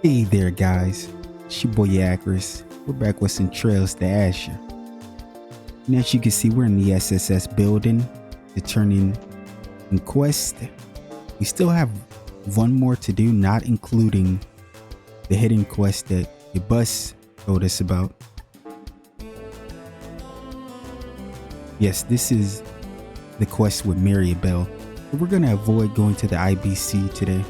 Hey there guys, it's your boy Akris. We're back with some Trails to Azure. And as you can see, we're in the SSS building to turn in quest. We still have one more to do, not including the hidden quest that your bus told us about. Yes, this is the quest with Maribel. But we're gonna avoid going to the IBC today.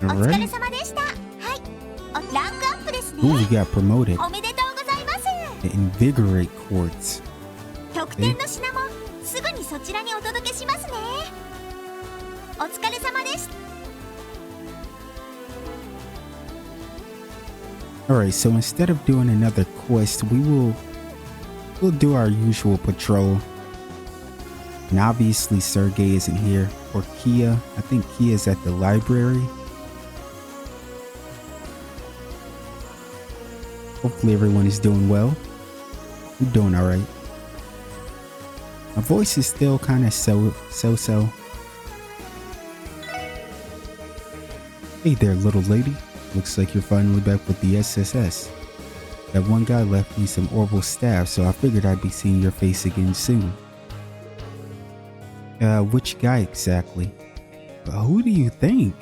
Alright. Ooh, we got promoted. The Invigorate Quartz. Okay. Alright, so instead of doing another quest, we'll do our usual patrol. And obviously Sergey isn't here, or Kia. I think Kia's at the library. Hopefully everyone is doing well. I'm doing alright. My voice is still kind of so. Hey there, little lady. Looks like you're finally back with the SSS. That one guy left me some orbital staff, so I figured I'd be seeing your face again soon. Which guy exactly? Who do you think?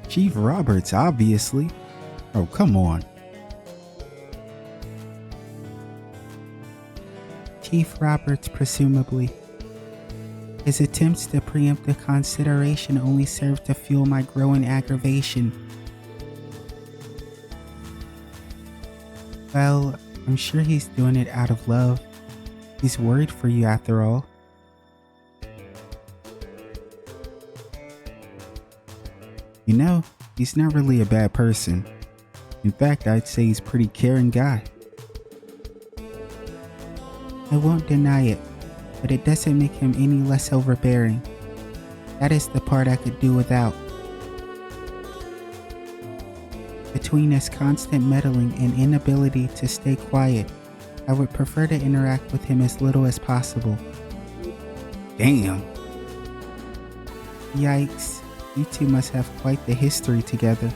Chief Roberts, obviously. Oh, come on. Chief Roberts, presumably. His attempts to preempt the consideration only serve to fuel my growing aggravation. Well, I'm sure he's doing it out of love. He's worried for you after all. You know, he's not really a bad person. In fact, I'd say he's a pretty caring guy. I won't deny it, but it doesn't make him any less overbearing. That is the part I could do without. Between his constant meddling and inability to stay quiet, I would prefer to interact with him as little as possible. Damn. Yikes. You two must have quite the history together.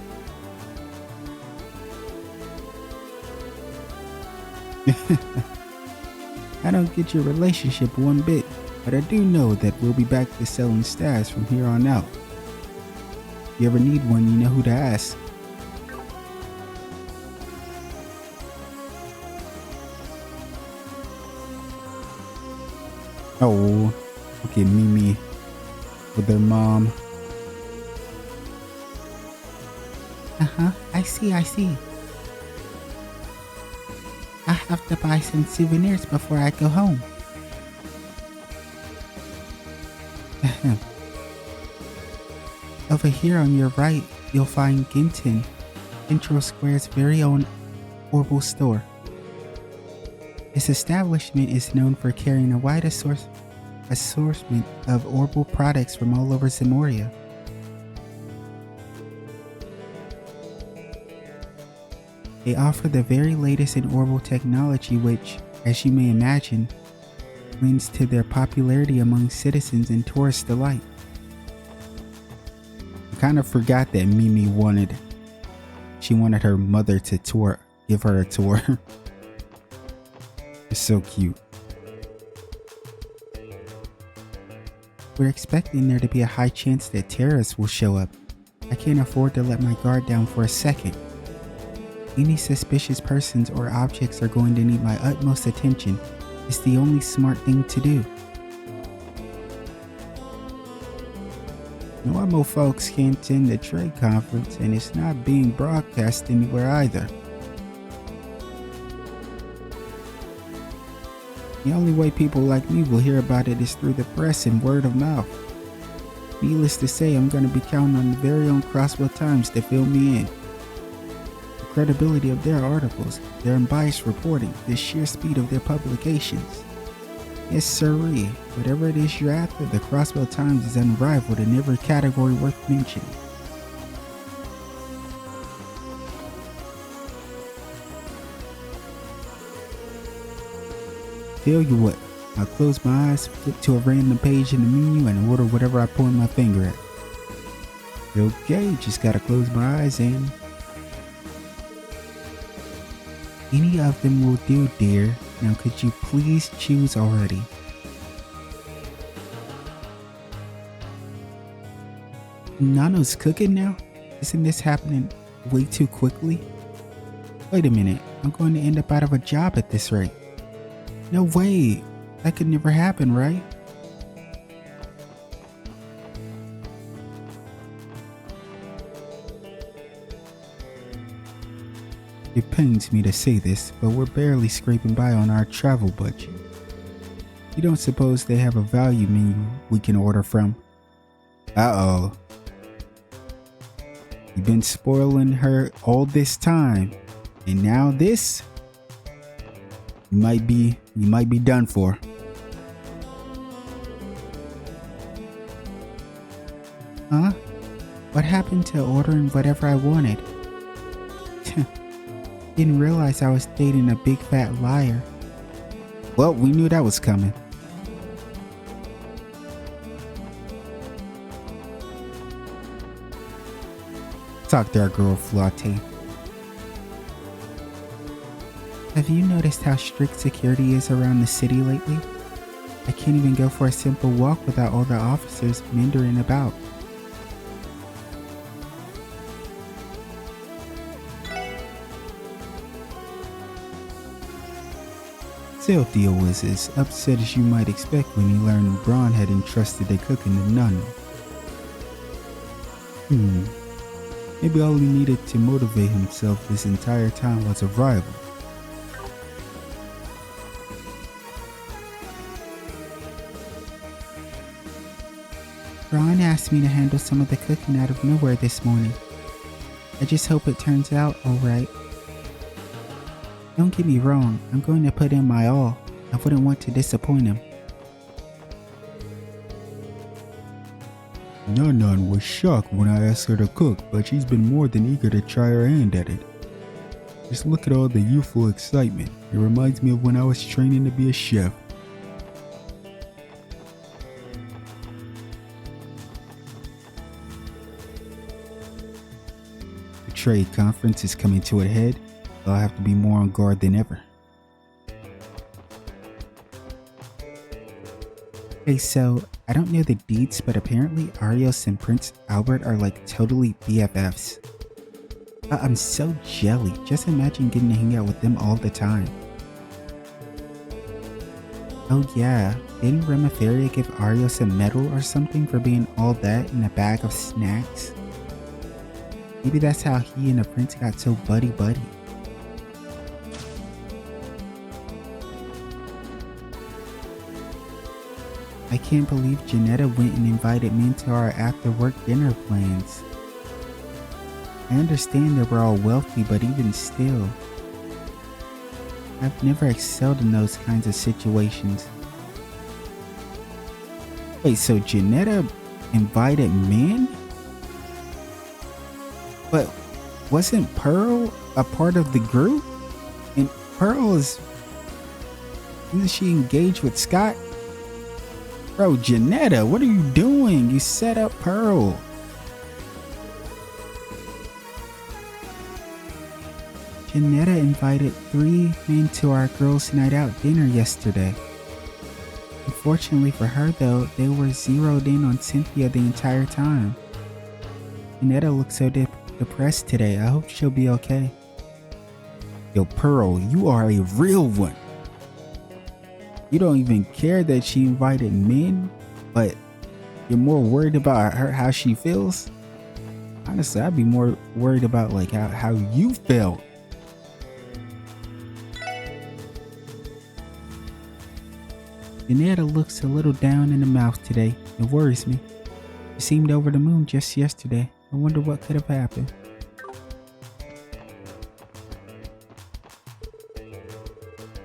I don't get your relationship one bit, but I do know that we'll be back to selling staffs from here on out. If you ever need one, you know who to ask. Oh, okay, Mimi with their mom. I see. I have to buy some souvenirs before I go home. Over here on your right, you'll find Ginton, Central Square's very own orbital store. This establishment is known for carrying a wide assortment of orbital products from all over Zemoria. They offer the very latest in orbital technology which, as you may imagine, lends to their popularity among citizens and tourists alike. I kind of forgot that Mimi wanted her mother to give her a tour. It's so cute. We're expecting there to be a high chance that terrorists will show up. I can't afford to let my guard down for a second. Any suspicious persons or objects are going to need my utmost attention. It's the only smart thing to do. Normal folks can't attend the trade conference, and it's not being broadcast anywhere either. The only way people like me will hear about it is through the press and word of mouth. Needless to say, I'm going to be counting on the very own Crossville Times to fill me in. The credibility of their articles, their unbiased reporting, the sheer speed of their publications. Yes, sirree, whatever it is you're after, the Crossville Times is unrivaled in every category worth mentioning. Tell you what, I'll close my eyes, flip to a random page in the menu, and order whatever I point my finger at. Okay, just gotta close my eyes and... Any of them will do, dear. Now could you please choose already? Nano's cooking now? Isn't this happening way too quickly? Wait a minute, I'm going to end up out of a job at this rate. No way, that could never happen, right? It pains me to say this, but we're barely scraping by on our travel budget. You don't suppose they have a value menu we can order from? Uh-oh. You've been spoiling her all this time, and now this? You might be done for. Huh? What happened to ordering whatever I wanted? Didn't realize I was dating a big fat liar. Well, we knew that was coming. Talk to our girl Flotte. Have you noticed how strict security is around the city lately? I can't even go for a simple walk without all the officers meandering about. So Theo was as upset as you might expect when he learned Braun had entrusted the cooking to Nano. Maybe all he needed to motivate himself this entire time was a rival. Braun asked me to handle some of the cooking out of nowhere this morning. I just hope it turns out alright. Don't get me wrong, I'm going to put in my all. I wouldn't want to disappoint him. Nanan was shocked when I asked her to cook, but she's been more than eager to try her hand at it. Just look at all the youthful excitement. It reminds me of when I was training to be a chef. The trade conference is coming to a head. I'll have to be more on guard than ever. Hey, so I don't know the deets, but apparently Arios and Prince Albert are like totally BFFs. I'm so jelly. Just imagine getting to hang out with them all the time. Oh yeah, didn't Remiferia give Arios a medal or something for being all that in a bag of snacks? Maybe that's how he and the prince got so buddy-buddy. I can't believe Janetta went and invited me into our after-work dinner plans. I understand that we're all wealthy, but even still, I've never excelled in those kinds of situations. Wait, so Janetta invited men? But wasn't Pearl a part of the group? And Pearl isn't she engaged with Scott? Bro, Janetta, what are you doing? You set up Pearl. Janetta invited 3 men to our girls' night out dinner yesterday. Unfortunately for her though, they were zeroed in on Cynthia the entire time. Janetta looks so depressed today. I hope she'll be okay. Yo, Pearl, you are a real one. You don't even care that she invited men, but you're more worried about her, how she feels? Honestly, I'd be more worried about like how you felt. Janetta looks a little down in the mouth today. It worries me. She seemed over the moon just yesterday. I wonder what could have happened.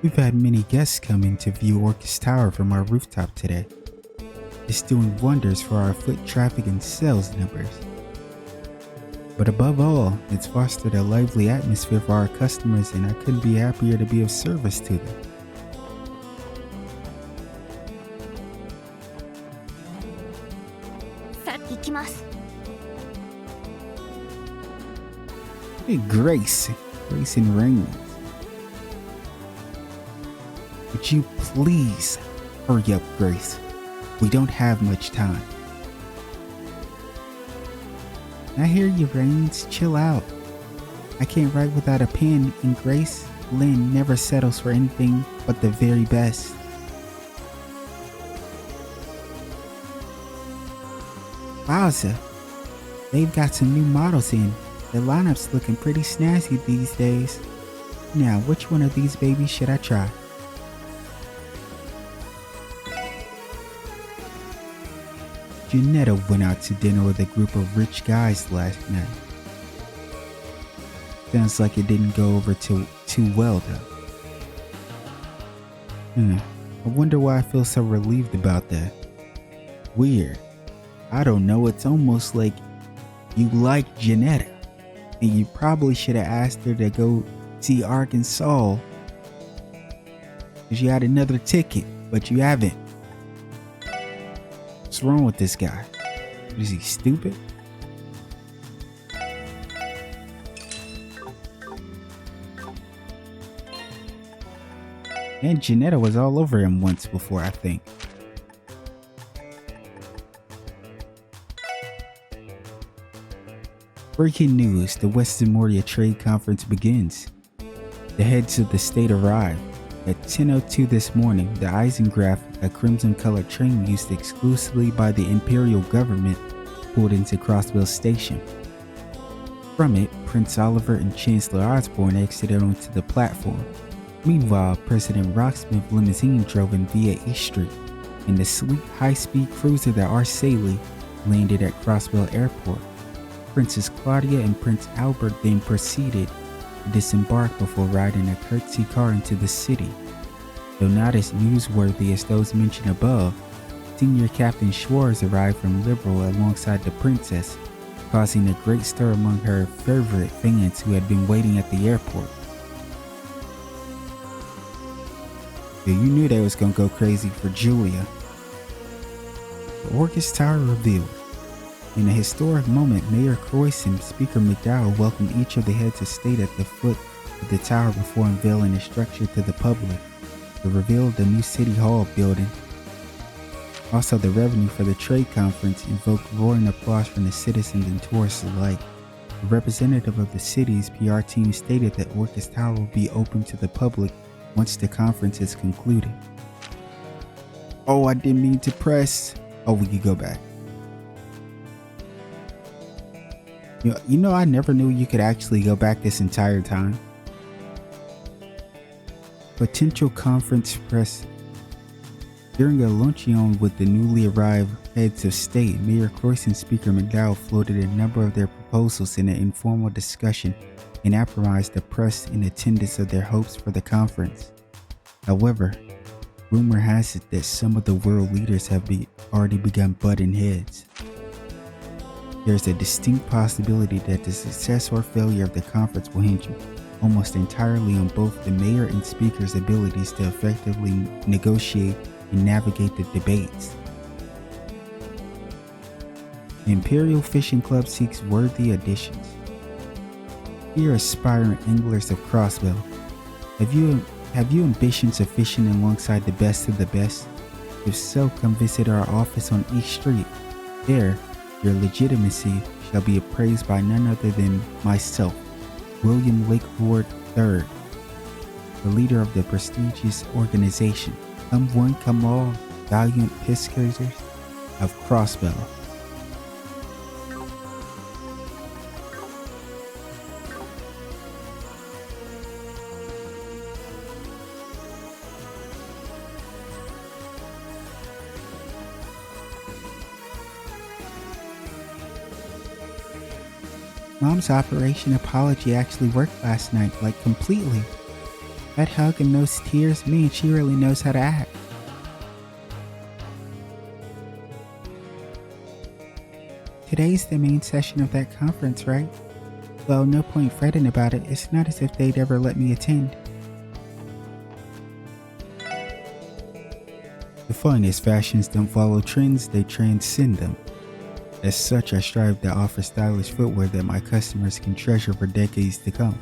We've had many guests come in to view Orcus Tower from our rooftop today. It's doing wonders for our foot traffic and sales numbers. But above all, it's fostered a lively atmosphere for our customers, and I couldn't be happier to be of service to them. きます。 Hey, Grace and Rain. Would you please hurry up, Grace? We don't have much time. I hear you, Rains. Chill out. I can't write without a pen, and Grace Lynn never settles for anything but the very best. Wowza, they've got some new models in. The lineup's looking pretty snazzy these days. Now, which one of these babies should I try? Janetta went out to dinner with a group of rich guys last night. Sounds like it didn't go over too well though. I wonder why I feel so relieved about that. Weird. I don't know, it's almost like you like Janetta, and you probably should have asked her to go see Arkansas because you had another ticket, but you haven't. What's wrong with this guy? Is he stupid? And Janetta was all over him once before, I think. Breaking news, the Western Moria Trade Conference begins. The heads of the state arrive. At 10:02 this morning, the Eisengraph, a crimson-colored train used exclusively by the Imperial government, pulled into Crossville Station. From it, Prince Oliver and Chancellor Osborne exited onto the platform. Meanwhile, President Rocksmith's limousine drove in via East Street, and the sleek, high-speed cruiser that Arceli landed at Crossville Airport. Princess Claudia and Prince Albert then proceeded to disembark before riding a courtesy car into the city. Though not as newsworthy as those mentioned above, Senior Captain Schwartz arrived from Liberal alongside the princess, causing a great stir among her favorite fans who had been waiting at the airport. Yeah, you knew they was gonna go crazy for Julia. The Orcus Tower revealed. In a historic moment, Mayor Croyce and Speaker McDowell welcomed each of the heads of state at the foot of the tower before unveiling the structure to the public. They revealed the new City Hall building. Also, the revenue for the trade conference invoked roaring applause from the citizens and tourists alike. A representative of the city's PR team stated that Orcus Tower will be open to the public once the conference is concluded. Oh, I didn't mean to press. Oh, we could go back. You know, I never knew you could actually go back this entire time. Potential conference press. During a luncheon with the newly arrived heads of state, Mayor Croyce and Speaker McDowell floated a number of their proposals in an informal discussion and apprised the press in attendance of their hopes for the conference. However, rumor has it that some of the world leaders have already begun butting heads. There's a distinct possibility that the success or failure of the conference will hinge almost entirely on both the mayor and speaker's abilities to effectively negotiate and navigate the debates. The Imperial Fishing Club seeks worthy additions. Dear aspiring anglers of Crossville, have you ambitions of fishing alongside the best of the best? If so, come visit our office on East Street. There, your legitimacy shall be appraised by none other than myself, William Lakeford III, the leader of the prestigious organization. Come one, come all, valiant piscaters of Crossville. Mom's Operation Apology actually worked last night, like completely. That hug and those tears, man, she really knows how to act. Today's the main session of that conference, right? Well, no point fretting about it. It's not as if they'd ever let me attend. The fun is fashions don't follow trends, they transcend them. As such, I strive to offer stylish footwear that my customers can treasure for decades to come.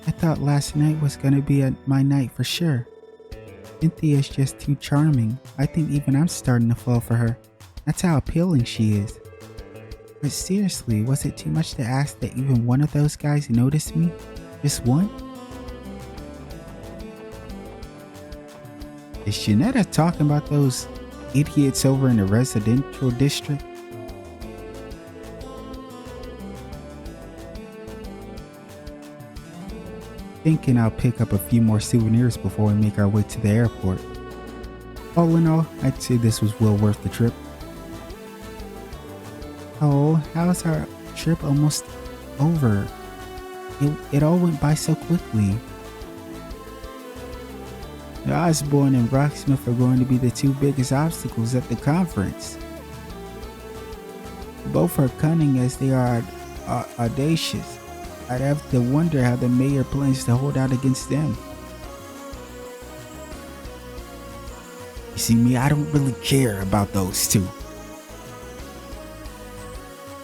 I thought last night was gonna be my night for sure. Cynthia is just too charming. I think even I'm starting to fall for her. That's how appealing she is. But seriously, was it too much to ask that even one of those guys noticed me? Just one? Is Shanetta talking about those idiots over in the residential district? Thinking I'll pick up a few more souvenirs before we make our way to the airport. All in all, I'd say this was well worth the trip. Oh, how's our trip almost over? It all went by so quickly. Osborne and Rocksmith are going to be the two biggest obstacles at the conference. Both are cunning as they are audacious. I'd have to wonder how the mayor plans to hold out against them. You see me, I don't really care about those two.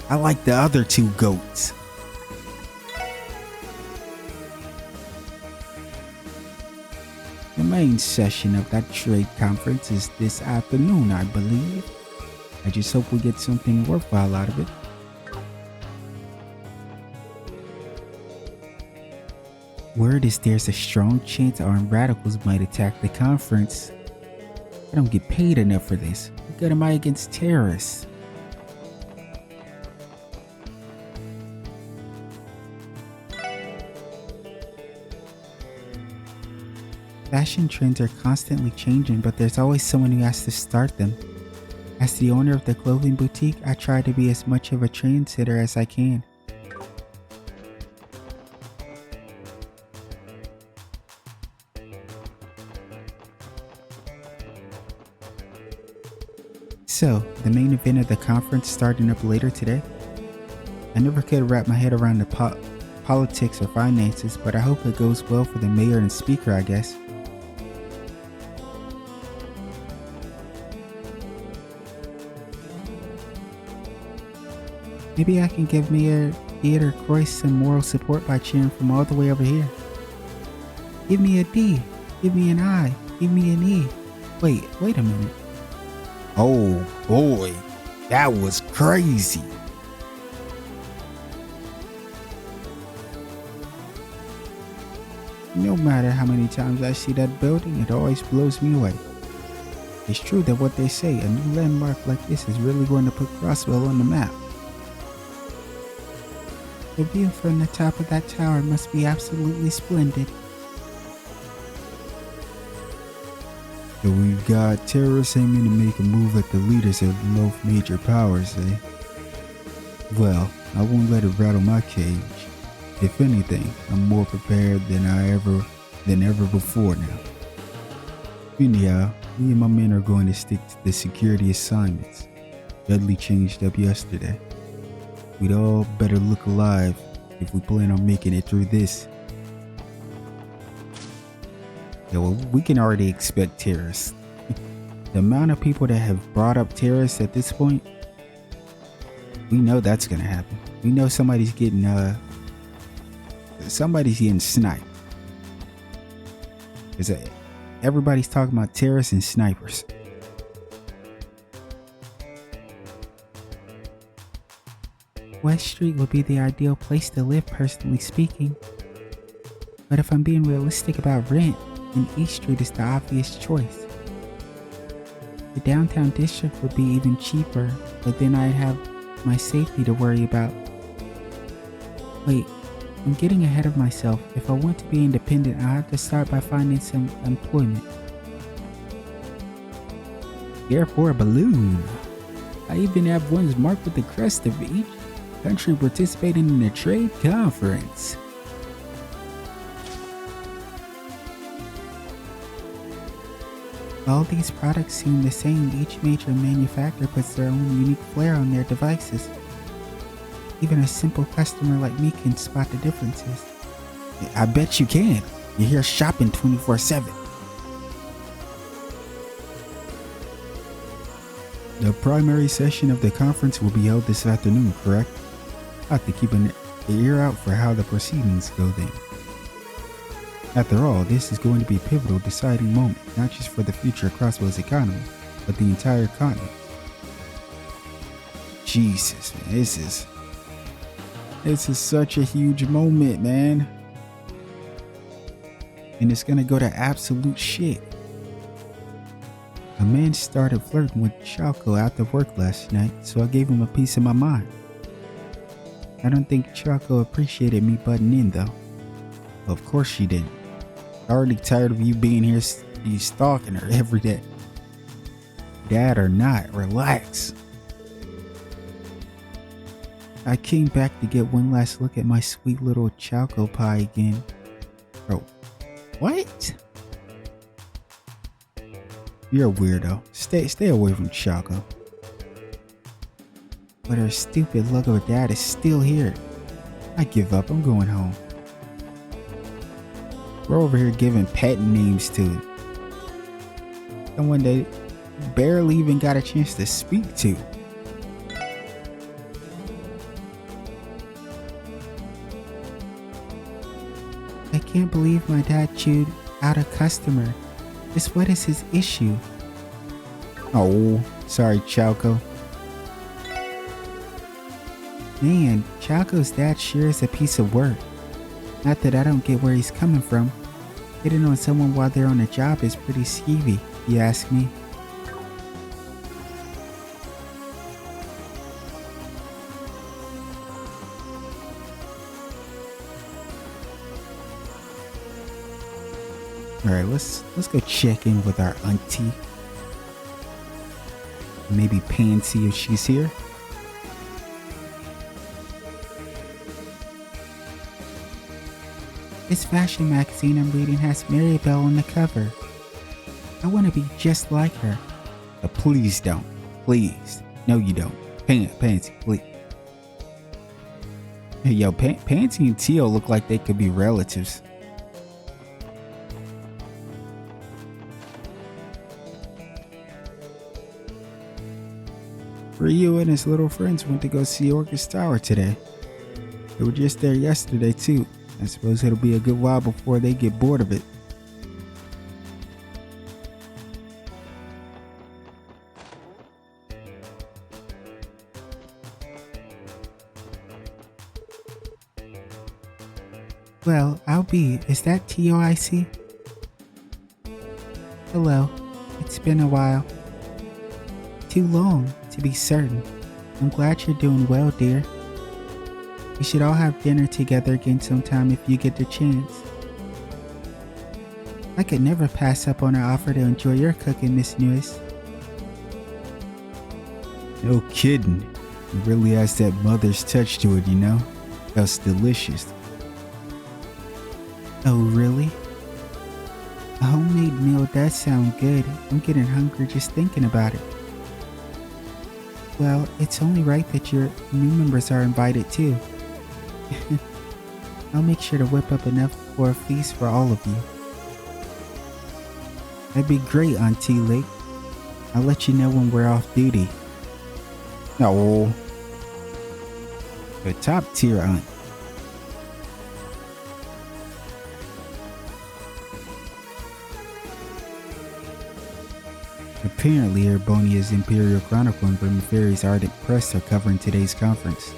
I like the other two goats. The main session of that trade conference is this afternoon, I believe. I just hope we get something worthwhile out of it. Word is there's a strong chance armed radicals might attack the conference. I don't get paid enough for this. What good am I against terrorists? Fashion trends are constantly changing, but there's always someone who has to start them. As the owner of the clothing boutique, I try to be as much of a trendsetter as I can. So, the main event of the conference starting up later today? I never could wrap my head around the politics or finances, but I hope it goes well for the mayor and speaker, I guess. Maybe I can give Mayor Theodore Croyce some moral support by cheering from all the way over here. Give me a D, give me an I, give me an E. Wait a minute. Oh boy, that was crazy. No matter how many times I see that building, it always blows me away. It's true that what they say, a new landmark like this is really going to put Crosswell on the map. The view from the top of that tower must be absolutely splendid. So we've got terrorists aiming to make a move at the leaders of both major powers, eh? Well, I won't let it rattle my cage. If anything, I'm more prepared than ever before now. Anyhow, me and my men are going to stick to the security assignments. Dudley changed up yesterday. We'd all better look alive if we plan on making it through this. Yeah, well, we can already expect terrorists. The amount of people that have brought up terrorists at this point, we know that's gonna happen. We know somebody's getting sniped. Everybody's talking about terrorists and snipers. West Street would be the ideal place to live, personally speaking. But if I'm being realistic about rent, then East Street is the obvious choice. The downtown district would be even cheaper, but then I'd have my safety to worry about. Wait, I'm getting ahead of myself. If I want to be independent, I'll have to start by finding some employment. Therefore, a balloon. I even have ones marked with the crest of each country participating in the trade conference. All these products seem the same. Each major manufacturer puts their own unique flair on their devices. Even a simple customer like me can spot the differences. I bet you can. You're here shopping 24/7. The primary session of the conference will be held this afternoon, correct? I have to keep an ear out for how the proceedings go then. After all, this is going to be a pivotal deciding moment, not just for the future of Crosswell's economy, but the entire continent. Jesus, man, this is such a huge moment, man. And it's gonna go to absolute shit. A man started flirting with Choco after work last night, so I gave him a piece of my mind. I don't think Choco appreciated me butting in though. Well, of course she didn't. Already tired of you being here, you stalking her every day. Dad or not, relax. I came back to get one last look at my sweet little Choco pie again. Bro, what? You're a weirdo. Stay away from Choco. But her stupid logo dad is still here. I give up, I'm going home. We're over here giving pet names to it. Someone they barely even got a chance to speak to. I can't believe my dad chewed out a customer. Just what is his issue? Oh, sorry, Choco. Man, Choco's dad sure is a piece of work. Not that I don't get where he's coming from. Hitting on someone while they're on a job is pretty skeevy, you ask me. Alright, let's go check in with our auntie. Maybe Pansy if she's here. This fashion magazine I'm reading has Maribel on the cover. I want to be just like her. Please don't. Please. No, you don't. Pansy, please. Hey, yo, Pansy and Tio look like they could be relatives. Ryu and his little friends went to go see Orcus Tower today. They were just there yesterday too. I suppose it'll be a good while before they get bored of it. Well, I'll be. Is that TOIC? Hello. It's been a while. Too long, to be certain. I'm glad you're doing well, dear. We should all have dinner together again sometime if you get the chance. I could never pass up on an offer to enjoy your cooking, Miss Newis. No kidding. It really has that mother's touch to it, you know? That's delicious. Oh, really? A homemade meal does sound good. I'm getting hungry just thinking about it. Well, it's only right that your new members are invited too. I'll make sure to whip up enough for a feast for all of you. That'd be great, Auntie Lake. I'll let you know when we're off duty. Oh, the top tier aunt. Apparently, Urbonia's Imperial Chronicle and Vermiferi's Ardent Press are covering today's conference.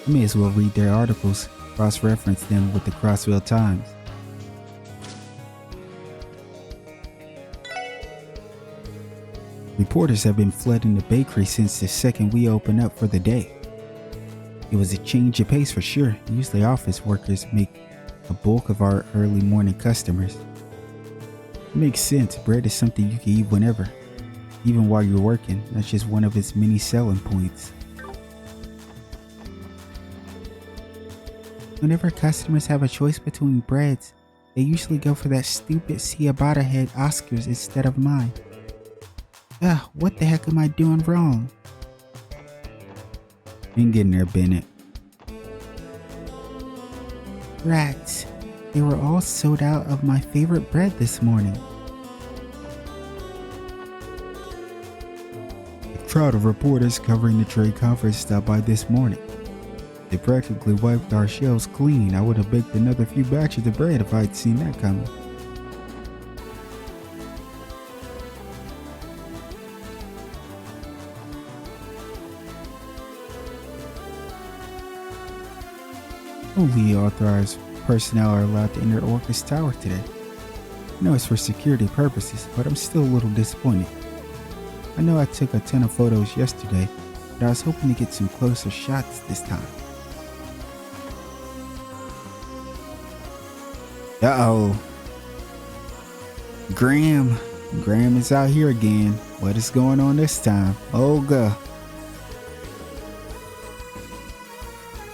I may as well read their articles, cross-reference them with the Crosswell Times. Reporters have been flooding the bakery since the second we opened up for the day. It was a change of pace for sure. Usually office workers make a bulk of our early morning customers. It makes sense. Bread is something you can eat whenever, even while you're working. That's just one of its many selling points. Whenever customers have a choice between breads, they usually go for that stupid ciabatta head Oscars instead of mine. Ugh, what the heck am I doing wrong? Ain't getting there, Bennett. Rats. They were all sold out of my favorite bread this morning. crowd of reporters covering the trade conference stopped by this morning. They practically wiped our shelves clean. I would have baked another few batches of bread if I'd seen that coming. Only authorized personnel are allowed to enter Orcus Tower today. I know it's for security purposes, but I'm still a little disappointed. I know I took a ton of photos yesterday, but I was hoping to get some closer shots this time. Uh-oh. Graham is out here again. What is going on this time? Olga.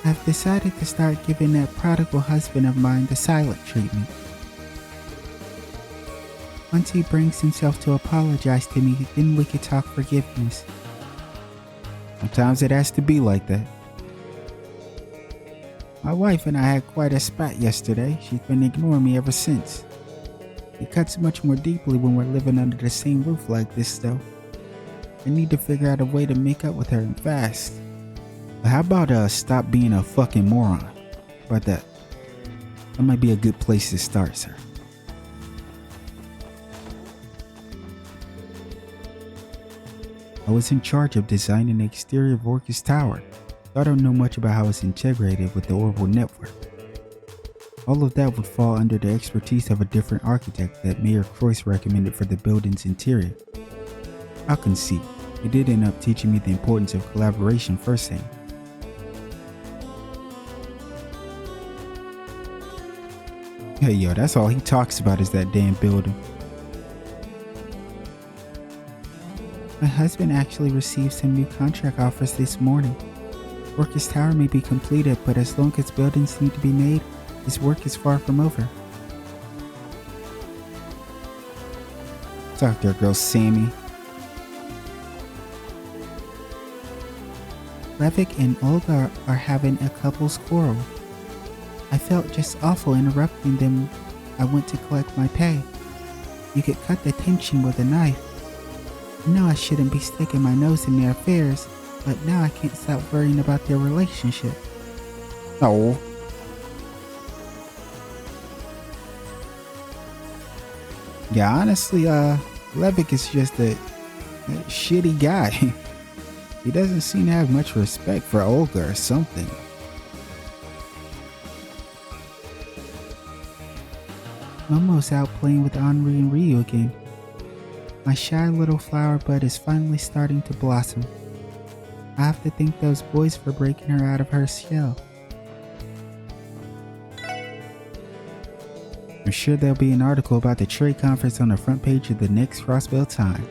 I've decided to start giving that prodigal husband of mine the silent treatment. Once he brings himself to apologize to me, then we could talk forgiveness. Sometimes it has to be like that. My wife and I had quite a spat yesterday. She's been ignoring me ever since. It cuts much more deeply when we're living under the same roof like this, though. I need to figure out a way to make up with her and fast. But how about stop being a fucking moron? How about that? That might be a good place to start, sir. I was in charge of designing the exterior of Orcus Tower. I don't know much about how it's integrated with the Orbital network. All of that would fall under the expertise of a different architect that Mayor Croyce recommended for the building's interior. I'll concede, he did end up teaching me the importance of collaboration firsthand. Hey yo, that's all he talks about is that damn building. My husband actually received some new contract offers this morning. Orcus Tower may be completed, but as long as buildings need to be made, his work is far from over. Talk to her, girl Sammy. Levick and Olga are having a couple's quarrel. I felt just awful interrupting them. I went to collect my pay. You could cut the tension with a knife. I know I shouldn't be sticking my nose in their affairs, but now I can't stop worrying about their relationship. Oh. Yeah, honestly, Levick is just a shitty guy. He doesn't seem to have much respect for Olga or something. Momo's out playing with Henri and Ryu again. My shy little flower bud is finally starting to blossom. I have to thank those boys for breaking her out of her shell. I'm sure there'll be an article about the trade conference on the front page of the next Crossbell Time.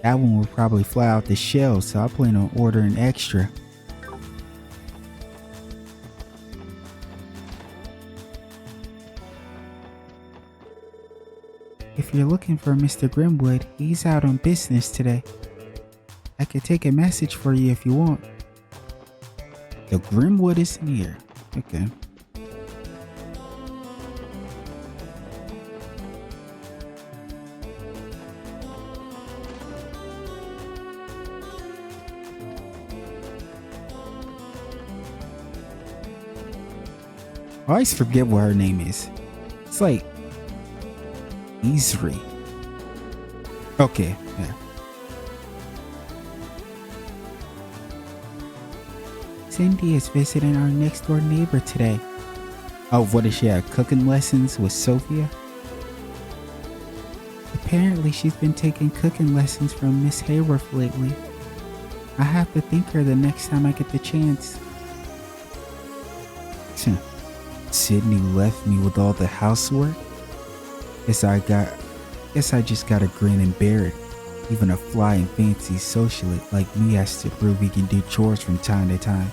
That one will probably fly out the shelves, so I plan on ordering extra. If you're looking for Mr. Grimwood, he's out on business today. I could take a message for you if you want. The Grimwood is near. Okay. I always forget what her name is. It's like Isri. Okay, yeah. Cindy is visiting our next door neighbor today. Oh, what does she have? Cooking lessons with Sophia? Apparently she's been taking cooking lessons from Miss Hayworth lately. I have to thank her the next time I get the chance. Sydney left me with all the housework. Guess I just gotta grin and bear it. Even a fly and fancy socialite like me has to prove he can do chores from time to time.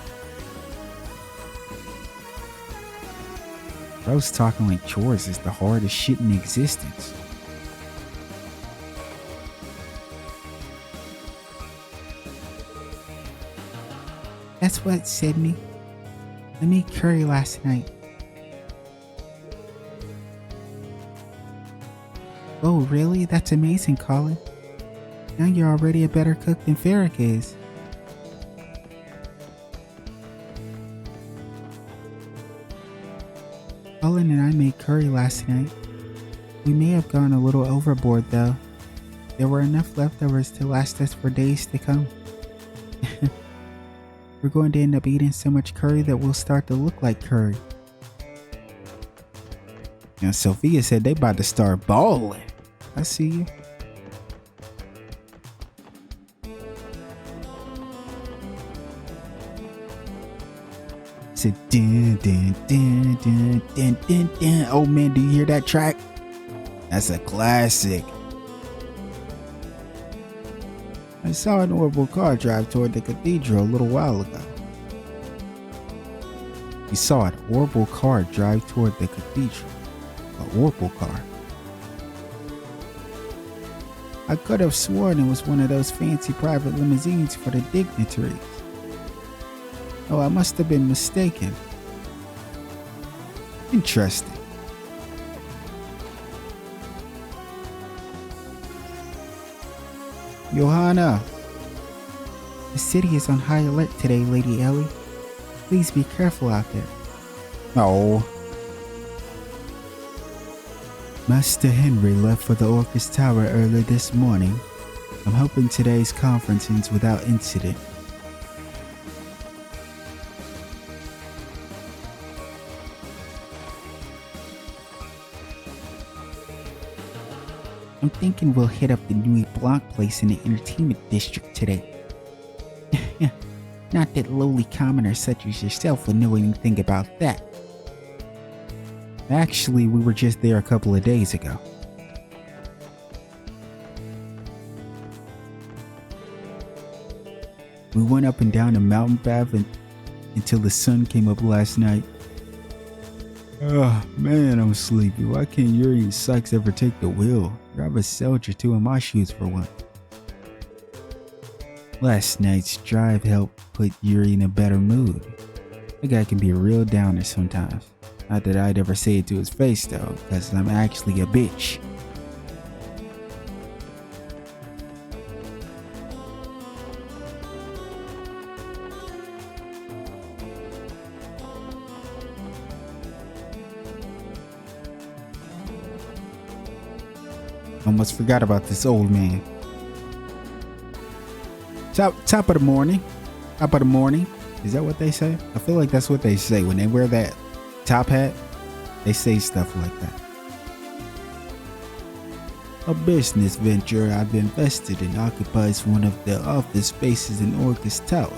I was talking like chores is the hardest shit in existence. That's what, Sydney. I made curry last night. Oh, really? That's amazing, Colin. Now you're already a better cook than Ferric is. Olin and I made curry last night. We may have gone a little overboard though. There were enough leftovers to last us for days to come. We're going to end up eating so much curry that we'll start to look like curry. Now Sophia said they about to start balling. I see you. Said dun, dun, dun, dun, dun, dun, dun. Oh man, do you hear that track? That's a classic. I saw an orbital car drive toward the cathedral a little while ago. You saw an orbital car drive toward the cathedral. An orbital car. I could have sworn it was one of those fancy private limousines for the dignitaries. Oh, I must have been mistaken. Interesting. Johanna! The city is on high alert today, Lady Ellie. Please be careful out there. Oh. Master Henry left for the Orcus Tower early this morning. I'm hoping today's conference ends without incident. I'm thinking we'll hit up the Nuit Blanc place in the entertainment district today. Not that lowly commoners such as yourself would know anything about that. Actually, we were just there a couple of days ago. We went up and down the mountain path until the sun came up last night. Oh man, I'm sleepy. Why can't Yuri and Sykes ever take the wheel? Grab a sandwich or two in my shoes for one. Last night's drive helped put Yuri in a better mood. The guy can be a real downer sometimes. Not that I'd ever say it to his face though, because I'm actually a bitch. Almost forgot about this old man. Top of the morning. Top of the morning. Is that what they say? I feel like that's what they say when they wear that top hat. They say stuff like that. A business venture I've invested in occupies one of the office spaces in Orcus Tower.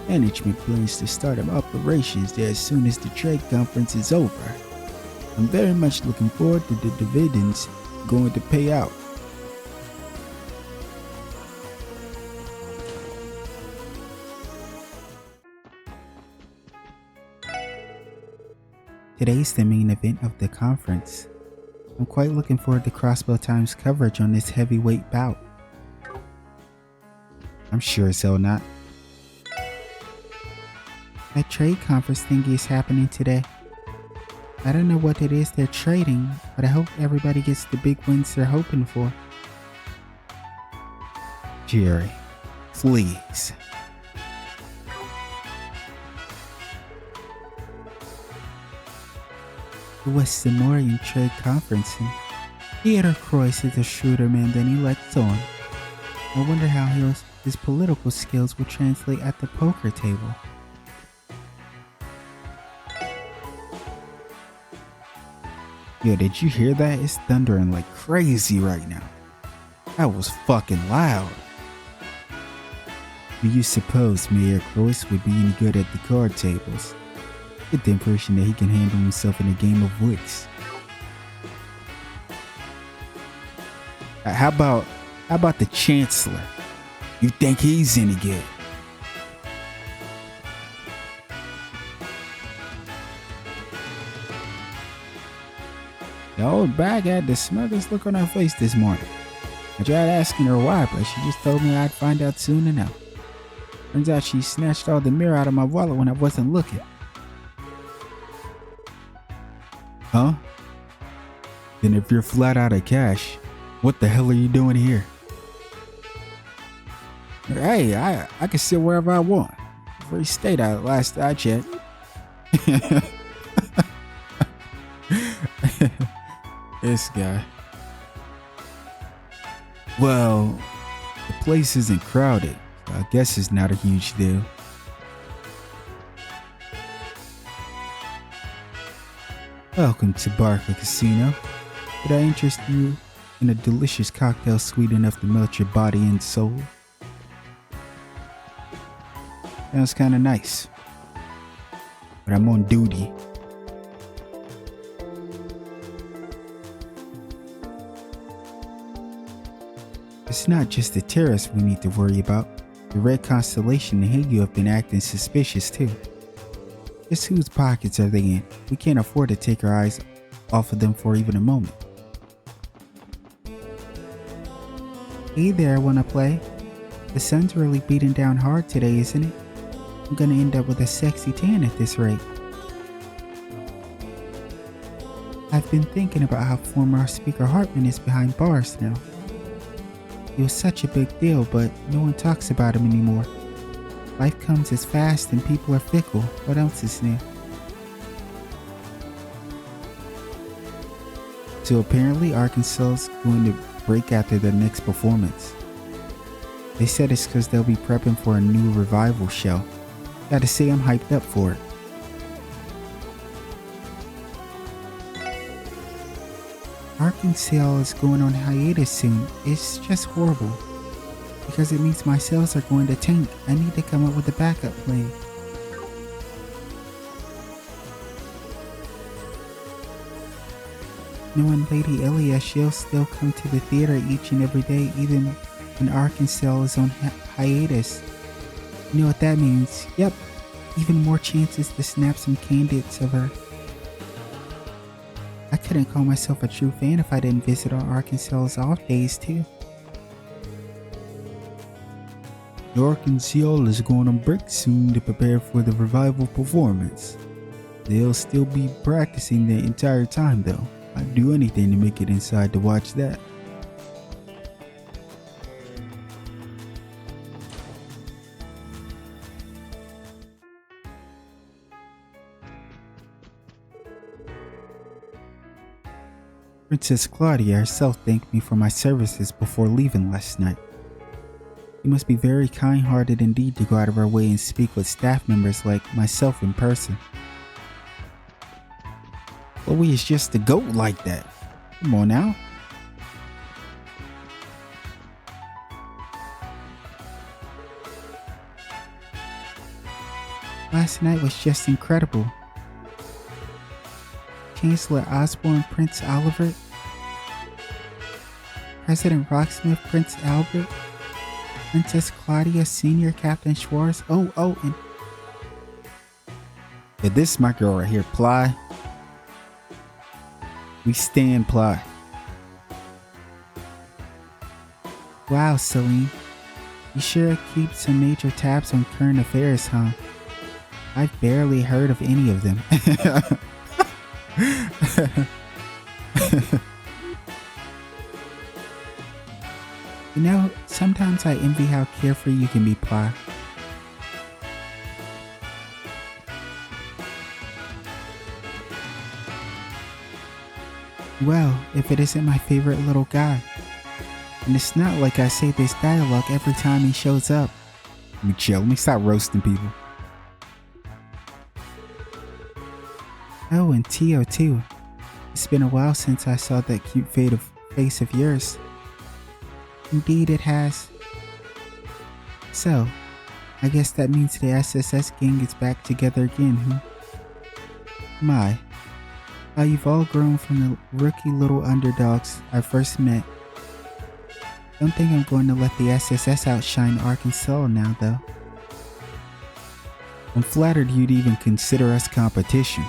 Management plans to start up operations there as soon as the trade conference is over. I'm very much looking forward to the dividends going to pay out. Today's the main event of the conference. I'm quite looking forward to Crossbow Time's coverage on this heavyweight bout. I'm sure as hell not. That trade conference thingy is happening today. I don't know what it is they're trading, but I hope everybody gets the big wins they're hoping for. Jerry, please. The West Samorian Trade Conference, and Theodore Croix is a shrewder man than he lets on. I wonder how his political skills will translate at the poker table. Yo, did you hear that? It's thundering like crazy right now. That was fucking loud. Do you suppose Mayor Croix would be any good at the card tables? Get the impression that he can handle himself in a game of wits. How about the Chancellor? You think he's any good? The old bag had the smugglest look on her face this morning. I tried asking her why, but she just told me I'd find out soon enough. Turns out she snatched all the mirror out of my wallet when I wasn't looking. Huh? Then if you're flat out of cash, what the hell are you doing here? Hey, I can sit wherever I want. Free state at last I checked. This guy. Well, the place isn't crowded, so I guess it's not a huge deal. Welcome to Barca Casino. Could I interest you in a delicious cocktail sweet enough to melt your body and soul? Sounds kinda nice. But I'm on duty. It's not just the terrorists we need to worry about. The Red Constellation and Hague have been acting suspicious too. Just whose pockets are they in? We can't afford to take our eyes off of them for even a moment. Hey there, wanna play? The sun's really beating down hard today, isn't it? I'm gonna end up with a sexy tan at this rate. I've been thinking about how former Speaker Hartman is behind bars now. He was such a big deal, but no one talks about him anymore. Life comes as fast and people are fickle. What else is new? So apparently Arkansas is going to break after their next performance. They said it's because they'll be prepping for a new revival show. Gotta say I'm hyped up for it. Arkansas is going on hiatus soon. It's just horrible. Because it means my sales are going to tank. I need to come up with a backup plan. Knowing Lady Elia, she'll still come to the theater each and every day, even when Arkansas is on hiatus. You know what that means? Yep, even more chances to snap some candidates of her. I couldn't call myself a true fan if I didn't visit on Arkansas's off days too. Arkansas is going on break soon to prepare for the revival performance. They'll still be practicing the entire time though. I'd do anything to make it inside to watch that. Princess Claudia herself thanked me for my services before leaving last night. You must be very kind-hearted indeed to go out of our way and speak with staff members like myself in person. Chloe is just a goat like that. Come on now. Last night was just incredible. Chancellor Osborne, Prince Oliver, President Rocksmith, Prince Albert, Princess Claudia, Senior Captain Schwartz. And yeah, this is my girl right here, Ply. We stand Ply. Wow, Celine. You sure keep some major tabs on current affairs, huh? I've barely heard of any of them. You know, sometimes I envy how carefree you can be, Ply. Well, if it isn't my favorite little guy. And it's not like I say this dialogue every time he shows up. Let me chill, let me stop roasting people. Oh, and Tio too. It's been a while since I saw that cute face of yours. Indeed it has. So, I guess that means the SSS gang is back together again, huh? My, how you've all grown from the rookie little underdogs I first met. Don't think I'm going to let the SSS outshine Arkansas now though. I'm flattered you'd even consider us competition.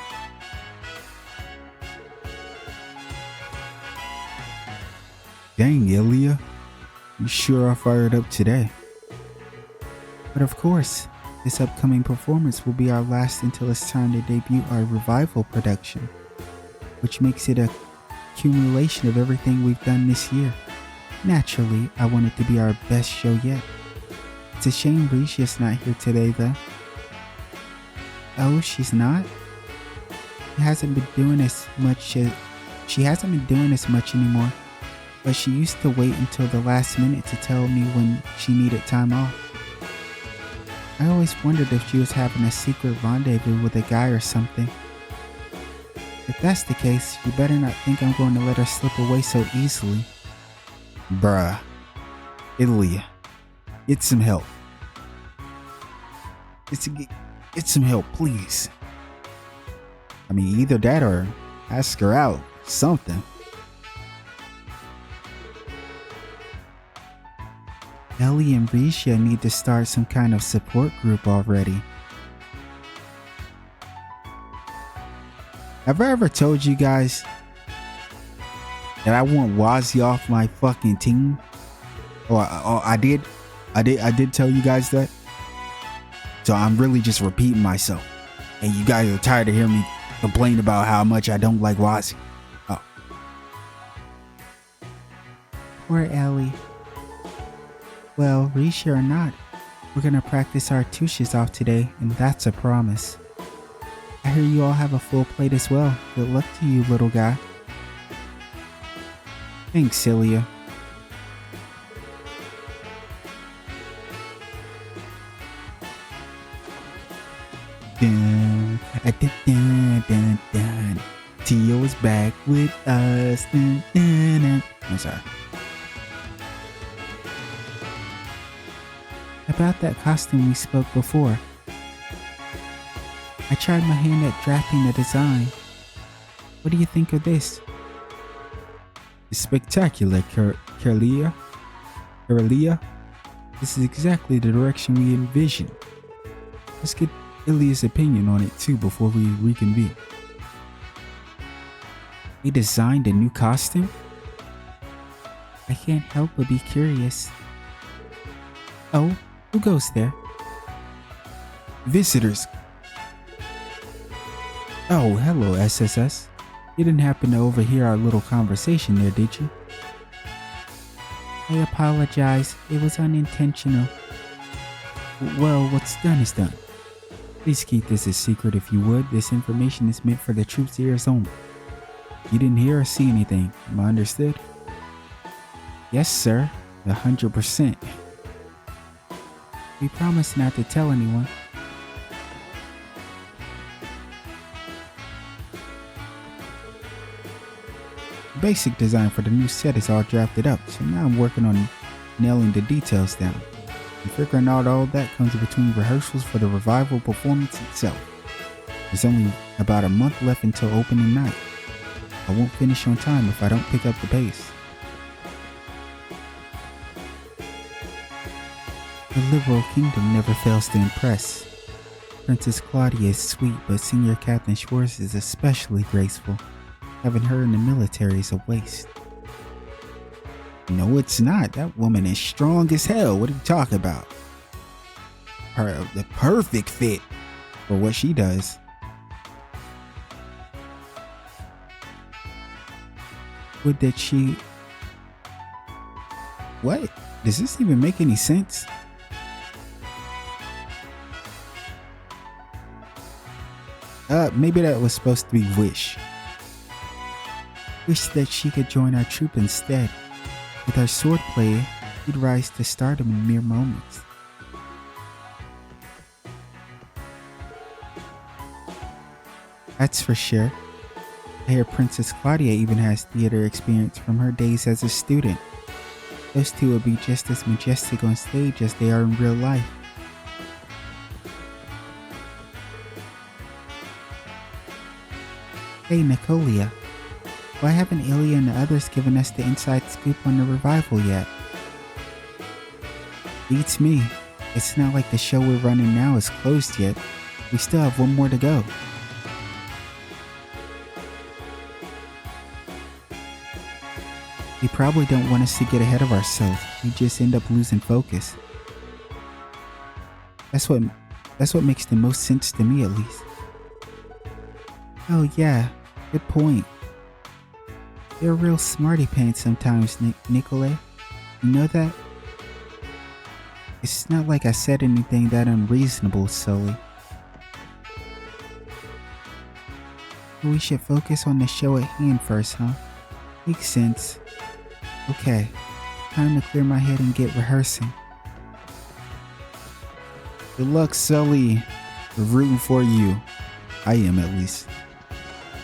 Dang, Ilya. You sure are fired up today. But of course, this upcoming performance will be our last until it's time to debut our revival production, which makes it a accumulation of everything we've done this year. Naturally, I want it to be our best show yet. It's a shame Risha's not here today, though. Oh, she's not? She hasn't been doing as much anymore, but she used to wait until the last minute to tell me when she needed time off. I always wondered if she was having a secret rendezvous with a guy or something. If that's the case, you better not think I'm going to let her slip away so easily. Bruh. Italia. Get some help. Get some help, please. I mean, either that or ask her out. Something. Ellie and Risha need to start some kind of support group already. Have I ever told you guys that I want Wazzy off my fucking team? I did tell you guys that. So I'm really just repeating myself. And you guys are tired of hearing me complain about how much I don't like Wazzy. Oh. Poor Ellie. Well, Risha or not, we're gonna practice our tushes off today, and that's a promise. I hear you all have a full plate as well. Good luck to you, little guy. Thanks, Celia. Dun, dun, dun, dun, dun. Tio's back with us. Dun, dun, dun. I'm sorry. About that costume we spoke before. I tried my hand at drafting the design. What do you think of this? It's spectacular, Carolia. This is exactly the direction we envisioned. Let's get Ilia's opinion on it too before we reconvene. He designed a new costume? I can't help but be curious. Oh, who goes there? Visitors. Oh, hello, SSS. You didn't happen to overhear our little conversation there, did you? I apologize. It was unintentional. Well, what's done is done. Please keep this a secret if you would. This information is meant for the troops' ears only. You didn't hear or see anything. Am I understood? Yes, sir. 100%. We promise not to tell anyone. The basic design for the new set is all drafted up, so now I'm working on nailing the details down. And figuring out all that comes between rehearsals for the revival performance itself. There's only about a month left until opening night. I won't finish on time if I don't pick up the pace. The liberal kingdom never fails to impress. Princess Claudia is sweet, but Senior Captain Schwartz is especially graceful. Having her in the military is a waste. No, it's not. That woman is strong as hell. What are you talking about? The perfect fit for what she does. Would that she... What? Does this even make any sense? Maybe that was supposed to be wish. Wish that she could join our troop instead. With our swordplay, we'd rise to stardom in mere moments. That's for sure. I hear Princess Claudia even has theater experience from her days as a student. Those two would be just as majestic on stage as they are in real life. Hey, Nicolia. Why haven't Ilya and the others given us the inside scoop on the revival yet? Beats me. It's not like the show we're running now is closed yet. We still have one more to go. They probably don't want us to get ahead of ourselves. We just end up losing focus. That's what makes the most sense to me, at least. Oh yeah, good point. You're a real smarty pants sometimes, Nicolay. You know that? It's not like I said anything that unreasonable, tz霖. We should focus on the show at hand first, huh? Makes sense. Okay, time to clear my head and get rehearsing. Good luck, tz霖. We're rooting for you. I am, at least.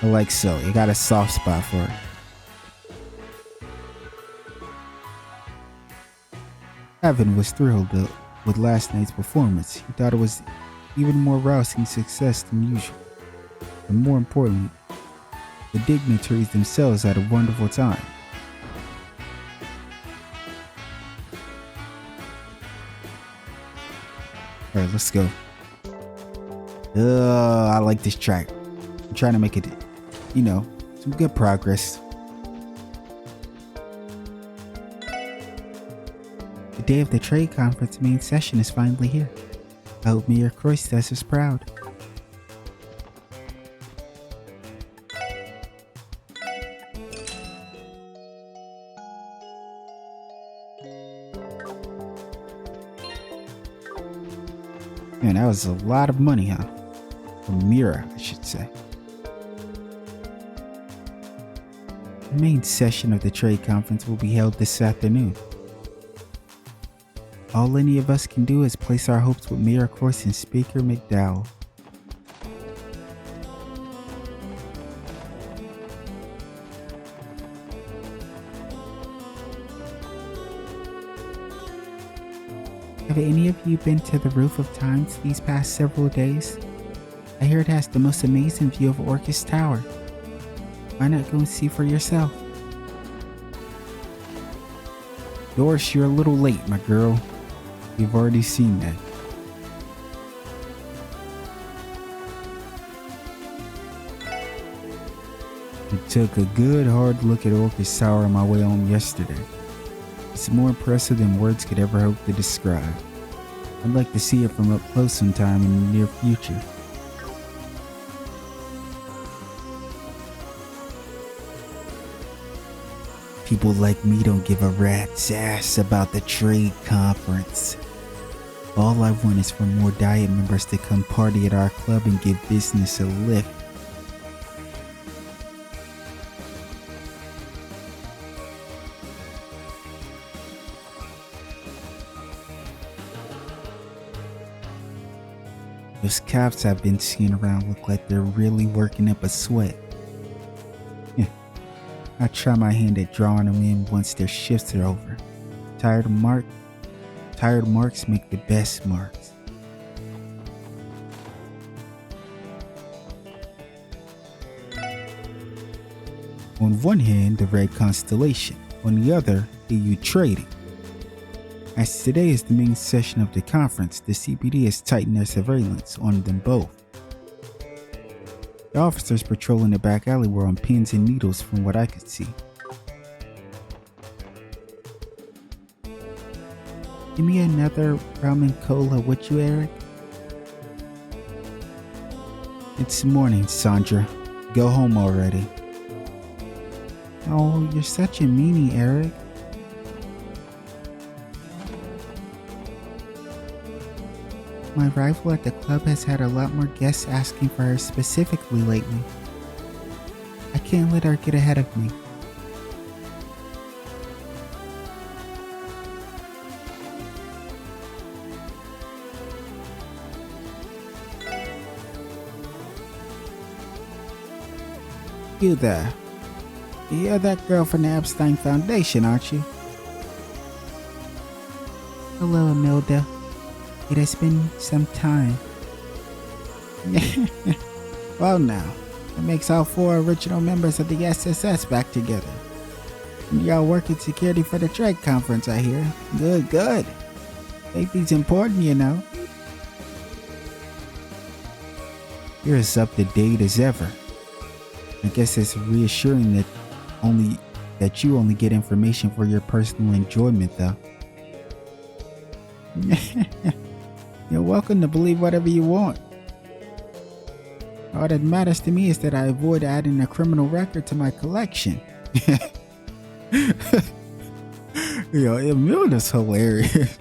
I like tzਹੀਂ. I got a soft spot for her. Evan was thrilled with last night's performance. He thought it was even more rousing success than usual. And more importantly, the dignitaries themselves had a wonderful time. Alright, let's go. I like this track. I'm trying to make it, some good progress. The day of the trade conference main session is finally here. I hope Mayor Kroistas is proud. Man, that was a lot of money, huh? For Mira, I should say. The main session of the trade conference will be held this afternoon. All any of us can do is place our hopes with Mayor Krois and Speaker McDowell. Have any of you been to the Roof of Times these past several days? I hear it has the most amazing view of Orcus Tower. Why not go and see for yourself? Doris, you're a little late, my girl. You've already seen that. I took a good hard look at Orcus Tower on my way home yesterday. It's more impressive than words could ever hope to describe. I'd like to see it from up close sometime in the near future. People like me don't give a rat's ass about the trade conference. All I want is for more Diet members to come party at our club and give business a lift. Those cops I've been seeing around look like they're really working up a sweat. I try my hand at drawing them in once their shifts are over. Tired marks make the best marks. On one hand, the Red Constellation. On the other, EU trading. As today is the main session of the conference, the CPD has tightened their surveillance on them both. The officers patrolling the back alley were on pins and needles from what I could see. Give me another rum and cola, would you, Eric? It's morning, Sandra. Go home already. Oh, you're such a meanie, Eric. My rival at the club has had a lot more guests asking for her specifically lately. I can't let her get ahead of me. You there. You're that girl from the Epstein Foundation, aren't you? Hello, Imelda. It has been some time. Well now, it makes all 4 original members of the SSS back together. And y'all working security for the trade conference, I hear. Good, good. Safety's important, you know. You're as up to date as ever. I guess it's reassuring that you only get information for your personal enjoyment, though. You're welcome to believe whatever you want. All that matters to me is that I avoid adding a criminal record to my collection. Yo, Emilda's hilarious.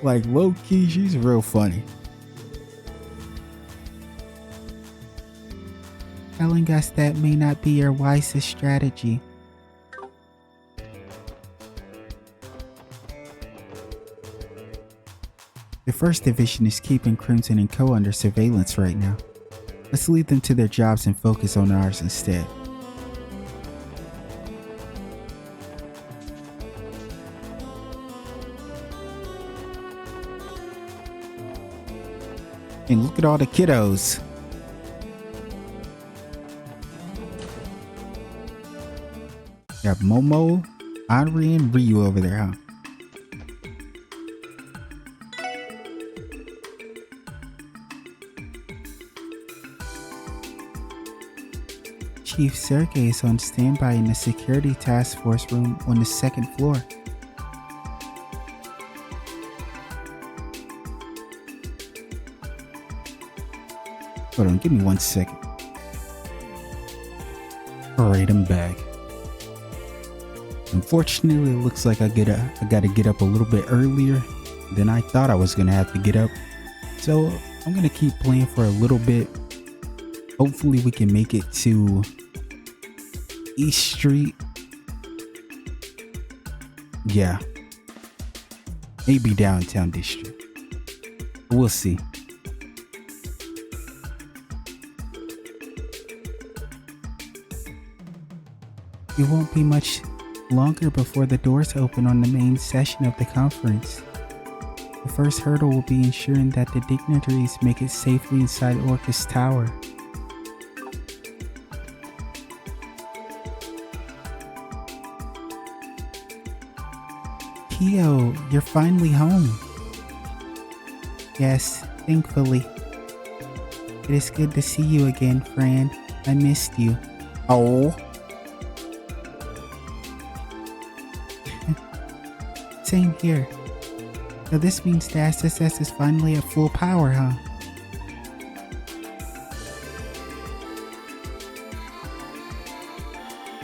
Like, low-key, she's real funny. Telling us that may not be your wisest strategy. The First Division is keeping Crimson and Co. under surveillance right now. Let's leave them to their jobs and focus on ours instead. And look at all the kiddos. You have Momo, Anri, and Ryu over there, huh? Chief Sergei is on standby in the security task force room on the second floor. Hold on, give me 1 second. Alright, I'm back. Unfortunately, it looks like I gotta get up a little bit earlier than I thought I was gonna have to get up. So I'm gonna keep playing for a little bit. Hopefully we can make it to East Street. Yeah. Maybe downtown district. We'll see. It won't be much longer before the doors open on the main session of the conference. The first hurdle will be ensuring that the dignitaries make it safely inside Orcus Tower. Pio, you're finally home. Yes, thankfully. It is good to see you again, Fran. I missed you. Oh. Same here. So this means the SSS is finally at full power, huh?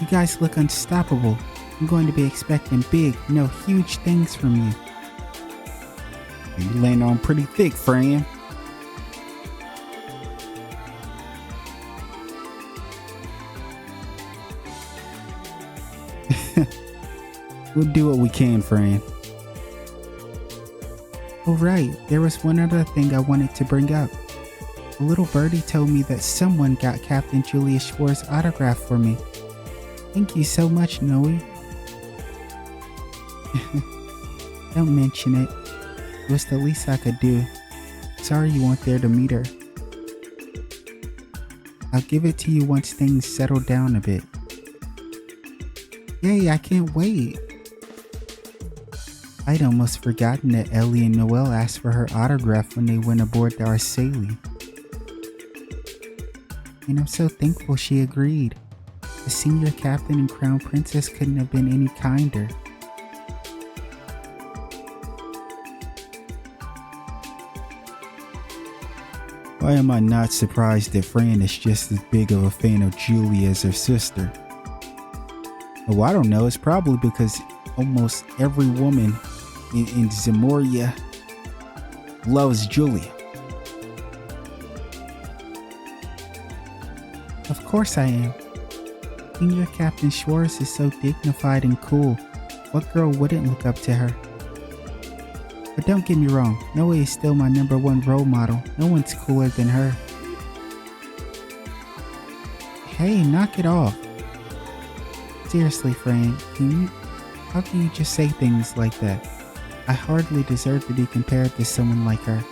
You guys look unstoppable. I'm going to be expecting big, no, huge things from you. You land on pretty thick, Fran. We'll do what we can, Fran. Oh right, there was one other thing I wanted to bring up. A little birdie told me that someone got Captain Julius Schwartz's autograph for me. Thank you so much, Noe. Don't mention it. It was the least I could do. Sorry you weren't there to meet her. I'll give it to you once things settle down a bit. Yay, I can't wait. I'd almost forgotten that Ellie and Noelle asked for her autograph when they went aboard the Arceli. And I'm so thankful she agreed. The senior captain and crown princess couldn't have been any kinder. Why am I not surprised that Fran is just as big of a fan of Julia as her sister? Oh, I don't know. It's probably because almost every woman in Zemoria loves Julia. Of course I am. Senior Captain Schwartz is so dignified and cool. What girl wouldn't look up to her? But don't get me wrong, Noe is still my #1 role model. No one's cooler than her. Hey, knock it off. Seriously, Fran, how can you just say things like that? I hardly deserve to be compared to someone like her.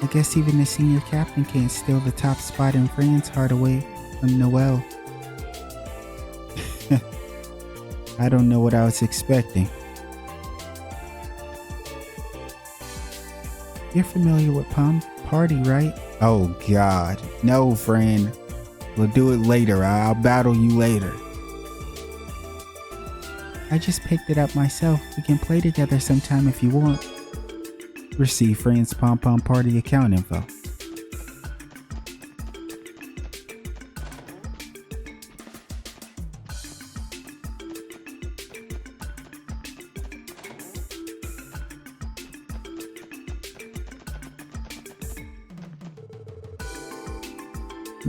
I guess even the senior captain can't steal the top spot in Fran's heart away from Noelle. I don't know what I was expecting. You're familiar with Palm Party, right? Oh God, no, Fran. We'll do it later. I'll battle you later. I just picked it up myself. We can play together sometime if you want. Receive Fran's Pom Pom Party account info.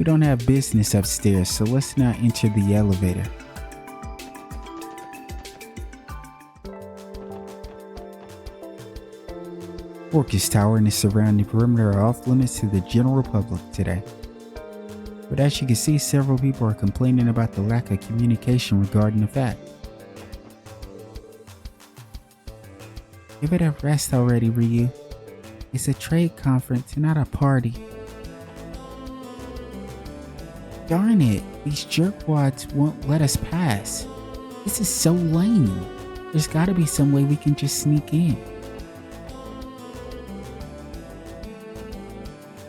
We don't have business upstairs, so let's not enter the elevator. Orcus Tower and its surrounding perimeter are off limits to the general public today. But as you can see, several people are complaining about the lack of communication regarding the fact. Give it a rest already, Ryu. It's a trade conference, not a party. Darn it, these jerkwads won't let us pass. This is so lame. There's gotta be some way we can just sneak in.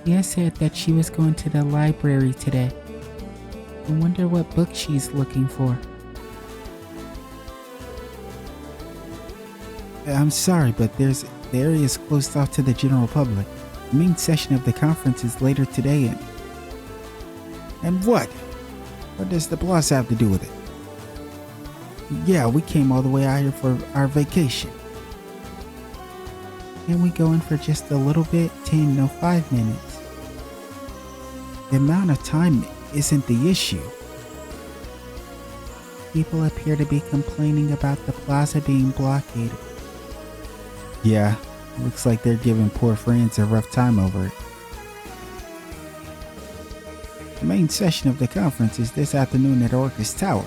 Tia said that she was going to the library today. I wonder what book she's looking for. I'm sorry, but the area is closed off to the general public. The main session of the conference is later today and what? What does the boss have to do with it? Yeah, we came all the way out here for our vacation. Can we go in for just a little bit? 5 minutes. The amount of time isn't the issue. People appear to be complaining about the plaza being blockaded. Yeah, looks like they're giving poor friends a rough time over it. The main session of the conference is this afternoon at Orcus Tower.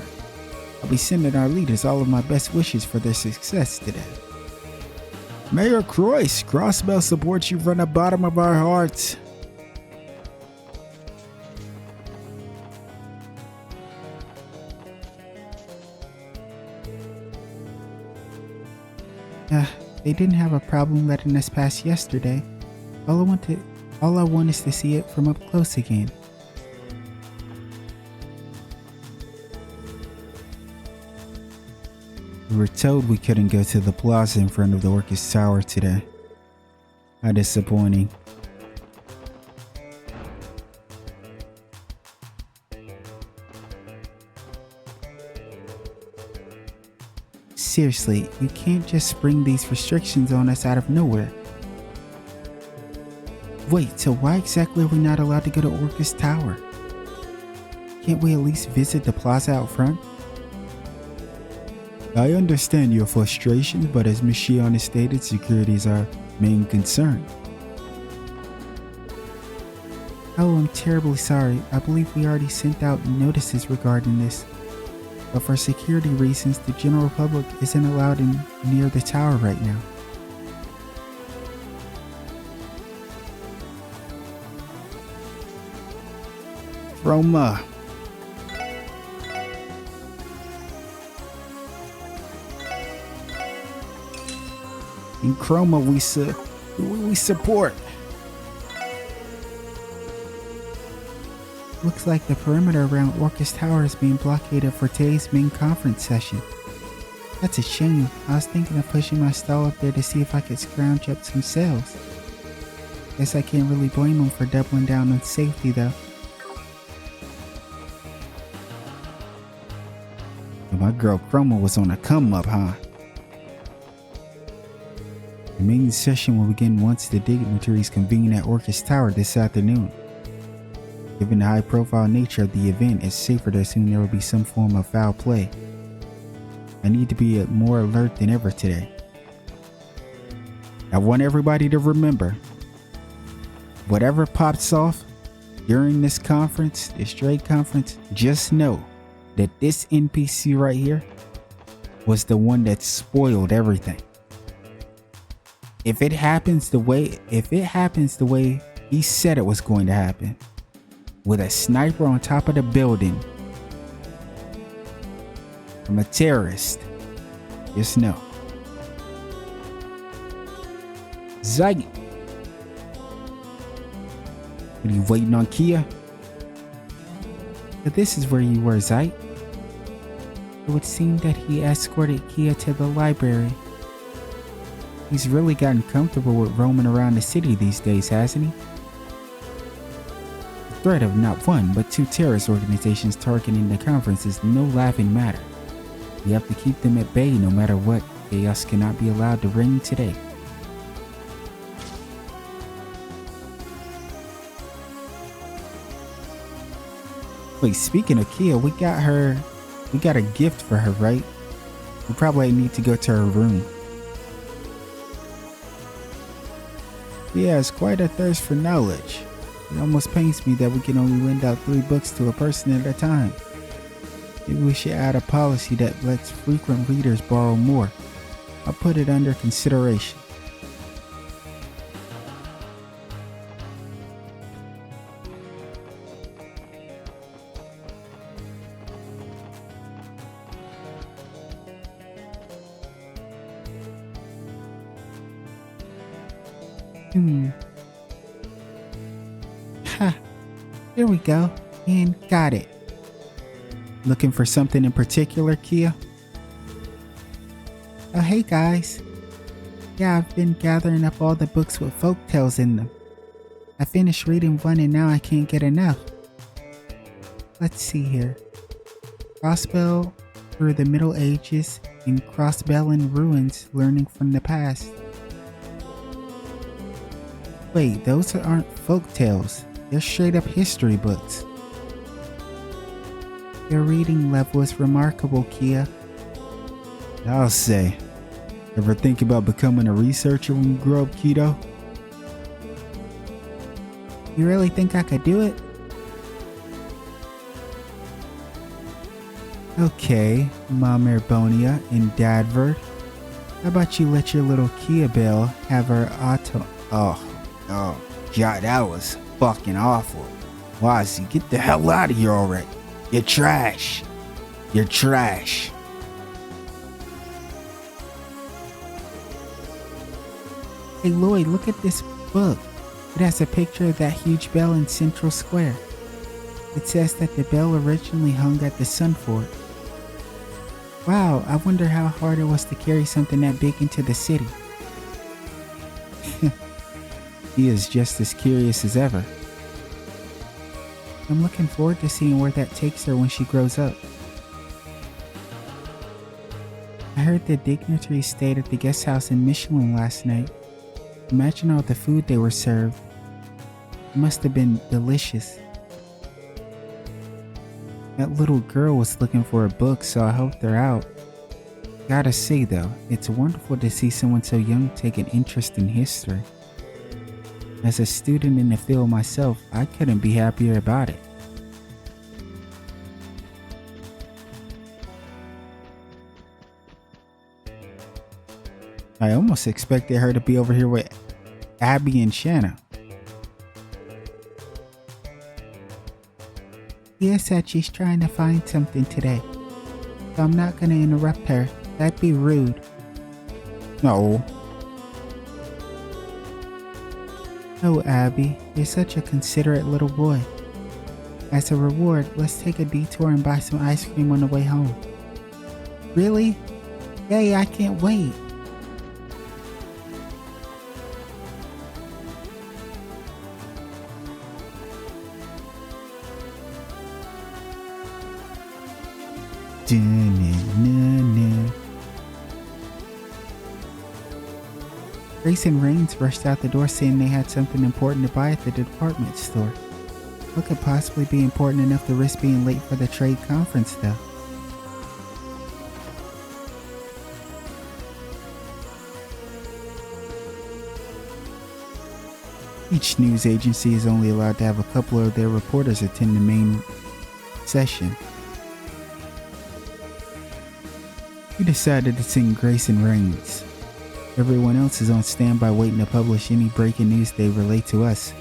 I'll be sending our leaders all of my best wishes for their success today. Mayor Croyce, Crossbell supports you from the bottom of our hearts. They didn't have a problem letting us pass yesterday. All I want is to see it from up close again. We were told we couldn't go to the plaza in front of the Orcus Tower today. How disappointing. Seriously, you can't just spring these restrictions on us out of nowhere. Wait, so why exactly are we not allowed to go to Orcus Tower? Can't we at least visit the plaza out front? I understand your frustration, but as Ms. Shion stated, security is our main concern. Oh, I'm terribly sorry. I believe we already sent out notices regarding this. But for security reasons, the general public isn't allowed in near the tower right now. Roma. In Chroma, we support. Looks like the perimeter around Orcus Tower is being blockaded for today's main conference session. That's a shame. I was thinking of pushing my stall up there to see if I could scrounge up some sales. Guess I can't really blame them for doubling down on safety though. My girl Chroma was on a come up, huh? The main session will begin once the dignitaries convene at Orcus Tower this afternoon. Given the high-profile nature of the event, it's safer to assume there will be some form of foul play. I need to be more alert than ever today. I want everybody to remember, whatever pops off during this conference, this trade conference, just know that this NPC right here was the one that spoiled everything. If it happens the way he said it was going to happen, with a sniper on top of the building from a terrorist, just know. Zite. What are you waiting on, Kia? But this is where you were, Zite. It would seem that he escorted Kia to the library. He's really gotten comfortable with roaming around the city these days, hasn't he? The threat of not one, but two terrorist organizations targeting the conference is no laughing matter. We have to keep them at bay no matter what. Chaos cannot be allowed to reign today. Wait, speaking of Kia, we got a gift for her, right? We probably need to go to her room. She has quite a thirst for knowledge. It almost pains me that we can only lend out 3 books to a person at a time. Maybe we should add a policy that lets frequent readers borrow more. I'll put it under consideration. Ha. Here we go. And got it. Looking for something in particular, Kia? Oh, hey guys. Yeah, I've been gathering up all the books with folk tales in them. I finished reading one and now I can't get enough. Let's see here. Crossbell through the Middle Ages and Crossbell in Ruins, learning from the past. Wait, those aren't folk tales. They're straight up history books. Your reading level is remarkable, Kia. I'll say. Ever think about becoming a researcher when you grow up, Keto? You really think I could do it? Okay, Mom Erbonia and Dadvert. How about you let your little Kia Belle have her auto... Oh, yeah, that was fucking awful. Wazzy, get the hell out of here already. You're trash. You're trash. Hey Lloyd, look at this book. It has a picture of that huge bell in Central Square. It says that the bell originally hung at the Sun Fort. Wow, I wonder how hard it was to carry something that big into the city. He is just as curious as ever. I'm looking forward to seeing where that takes her when she grows up. I heard the dignitaries stayed at the guest house in Michelin last night. Imagine all the food they were served. It must have been delicious. That little girl was looking for a book, so I helped her out. Gotta say though, it's wonderful to see someone so young take an interest in history. As a student in the field myself, I couldn't be happier about it. I almost expected her to be over here with Abby and Shanna. Tia said she's trying to find something today, so I'm not gonna interrupt her. That'd be rude. No. Oh, Abby, you're such a considerate little boy. As a reward, let's take a detour and buy some ice cream on the way home. Really? Yay, I can't wait. Grace and Rains rushed out the door saying they had something important to buy at the department store. What could possibly be important enough to risk being late for the trade conference though? Each news agency is only allowed to have a couple of their reporters attend the main session. We decided to send Grace and Rains. Everyone else is on standby waiting to publish any breaking news they relate to us.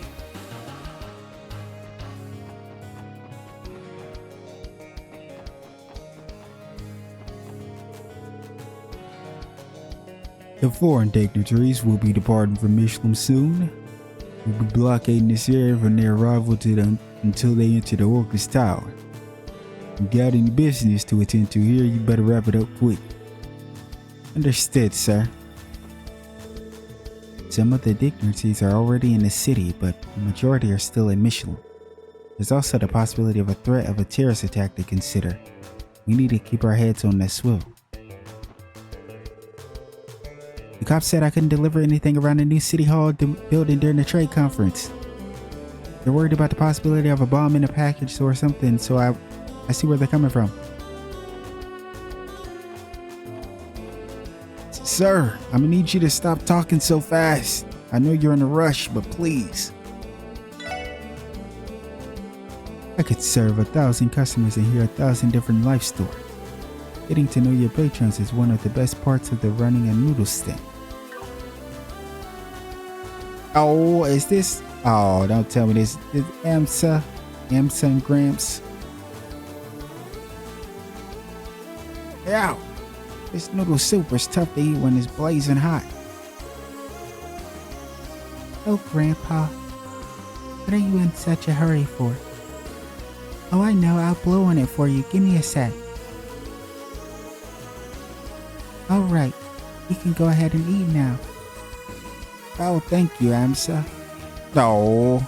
The foreign dignitaries will be departing from Michelin soon. We'll be blockading this area from their arrival to them until they enter the Orcus Tower. If you got any business to attend to here, you better wrap it up quick. Understood, sir. Some of the dignitaries are already in the city, but the majority are still in Michelin. There's also the possibility of a threat of a terrorist attack to consider. We need to keep our heads on that swivel. The cop said I couldn't deliver anything around the new city hall building during the trade conference. They're worried about the possibility of a bomb in a package or something, so I see where they're coming from. Sir, I'm gonna need you to stop talking so fast. I know you're in a rush, but please. I could serve 1,000 customers and hear 1,000 different life stories. Getting to know your patrons is one of the best parts of the running a noodle stand. Oh, is this? Oh, don't tell me this. Is Amsa and Gramps. Ow! This noodle soup is tough to eat when it's blazing hot. Oh, Grandpa. What are you in such a hurry for? Oh, I know. I'll blow on it for you. Give me a sec. Alright. You can go ahead and eat now. Oh, thank you, Amsa. Oh.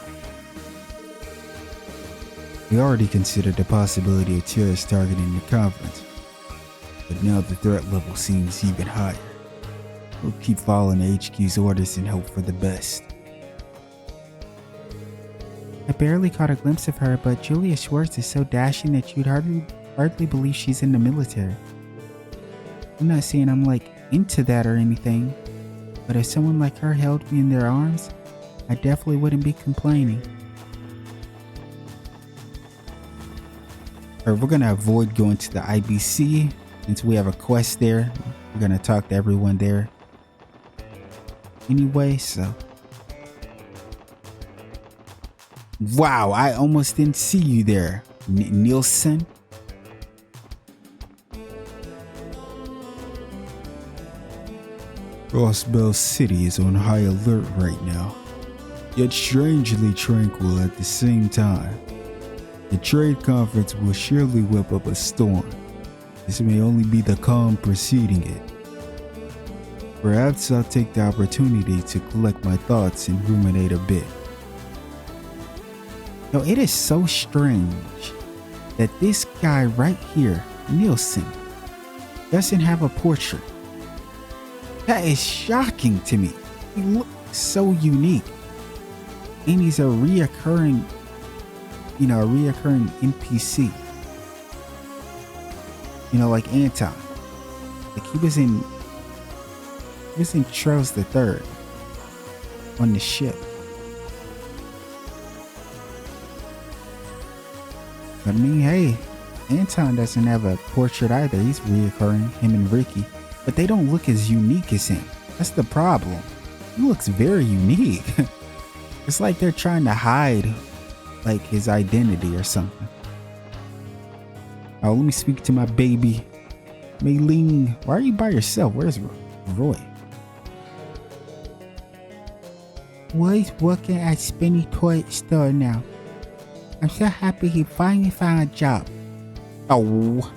We already considered the possibility of terrorists targeting the conference, but now the threat level seems even higher. We'll keep following the HQ's orders and hope for the best. I barely caught a glimpse of her, but Julia Schwartz is so dashing that you'd hardly believe she's in the military. I'm not saying I'm like into that or anything, but if someone like her held me in their arms, I definitely wouldn't be complaining. We're gonna avoid going to the IBC since we have a quest there. We're gonna talk to everyone there anyway, so. Wow, I almost didn't see you there, Nielsen. Crossbell City is on high alert right now, yet strangely tranquil at the same time. The trade conference will surely whip up a storm. This may only be the calm preceding it. Perhaps I'll take the opportunity to collect my thoughts and ruminate a bit. Yo, it is so strange that this guy right here, Nielsen, doesn't have a portrait. That is shocking to me. He looks so unique. And he's a reoccurring NPC. Like Anton. Like he was in Charles III on the ship. But I mean, hey, Anton doesn't have a portrait either. He's reoccurring, him and Ricky. But they don't look as unique as him. That's the problem. He looks very unique. It's like they're trying to hide like his identity or something. Oh, let me speak to my baby. Maylene, why are you by yourself? Where's Roy? Roy's working at Spinny Toy Store now. I'm so happy he finally found a job. Oh.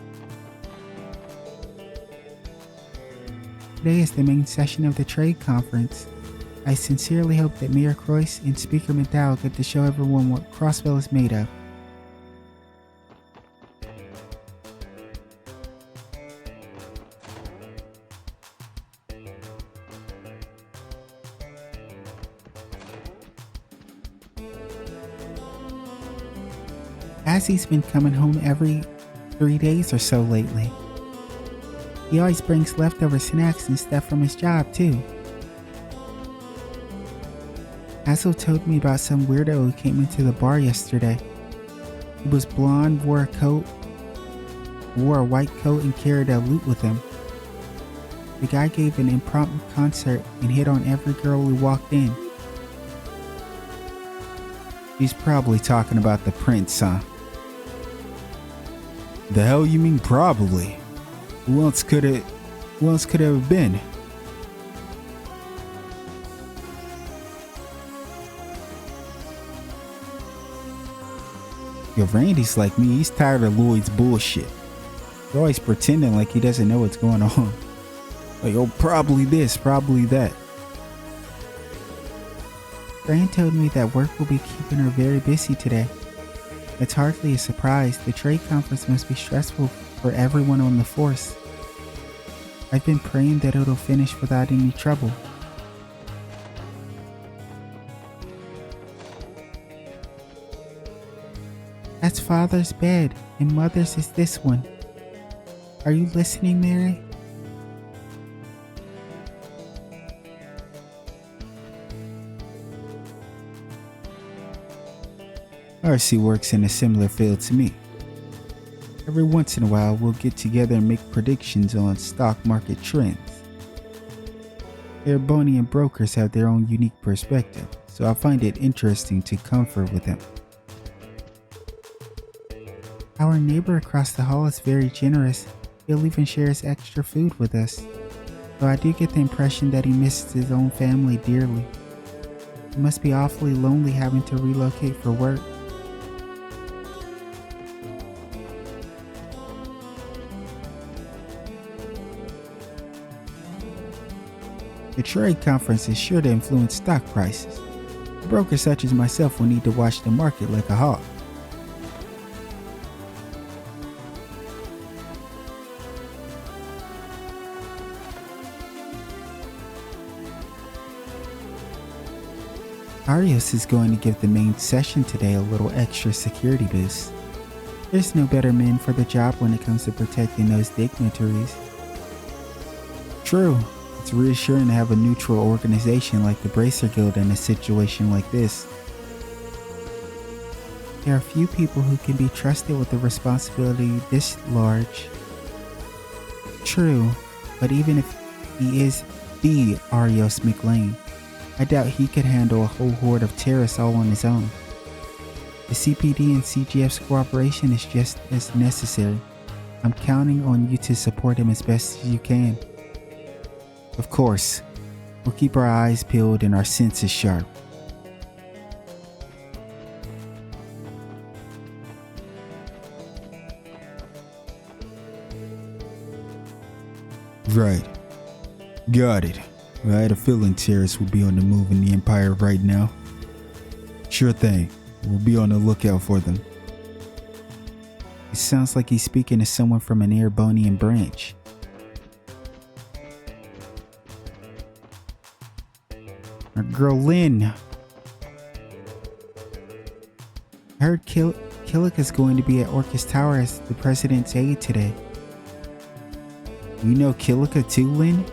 Today is the main session of the trade conference. I sincerely hope that Mayor Croyce and Speaker McDowell get to show everyone what Crossbell is made of. Assie's been coming home every 3 days or so lately. He always brings leftover snacks and stuff from his job too. Hazel told me about some weirdo who came into the bar yesterday. He was blonde, wore a white coat and carried a lute with him. The guy gave an impromptu concert and hit on every girl who walked in. He's probably talking about the prince, huh? The hell you mean probably? Who else could it have been? Yo, Randy's like me. He's tired of Lloyd's bullshit. He's always pretending like he doesn't know what's going on. Like, oh, probably this, probably that. Fran told me that work will be keeping her very busy today. It's hardly a surprise. The trade conference must be stressful for everyone on the force. I've been praying that it'll finish without any trouble. That's father's bed, and mother's is this one. Are you listening, Mary? RC works in a similar field to me. Every once in a while, we'll get together and make predictions on stock market trends. Airbonian brokers have their own unique perspective, so I find it interesting to confer with them. Our neighbor across the hall is very generous. He'll even shares extra food with us. Though I do get the impression that he misses his own family dearly. It must be awfully lonely having to relocate for work. The trade conference is sure to influence stock prices. A broker such as myself will need to watch the market like a hawk. Arios is going to give the main session today a little extra security boost. There's no better man for the job when it comes to protecting those dignitaries. True, it's reassuring to have a neutral organization like the Bracer Guild in a situation like this. There are few people who can be trusted with a responsibility this large. True, but even if he is the Arios McLean, I doubt he could handle a whole horde of terrorists all on his own. The CPD and CGF's cooperation is just as necessary. I'm counting on you to support him as best as you can. Of course, we'll keep our eyes peeled and our senses sharp. Right. Got it. I had a feeling terrorists would be on the move in the Empire right now. Sure thing. We'll be on the lookout for them. It sounds like he's speaking to someone from an Airbonian branch. Our girl Lynn. I heard Kilika's going to be at Orcus Tower as the president's aide today. You know Kilika too, Lynn?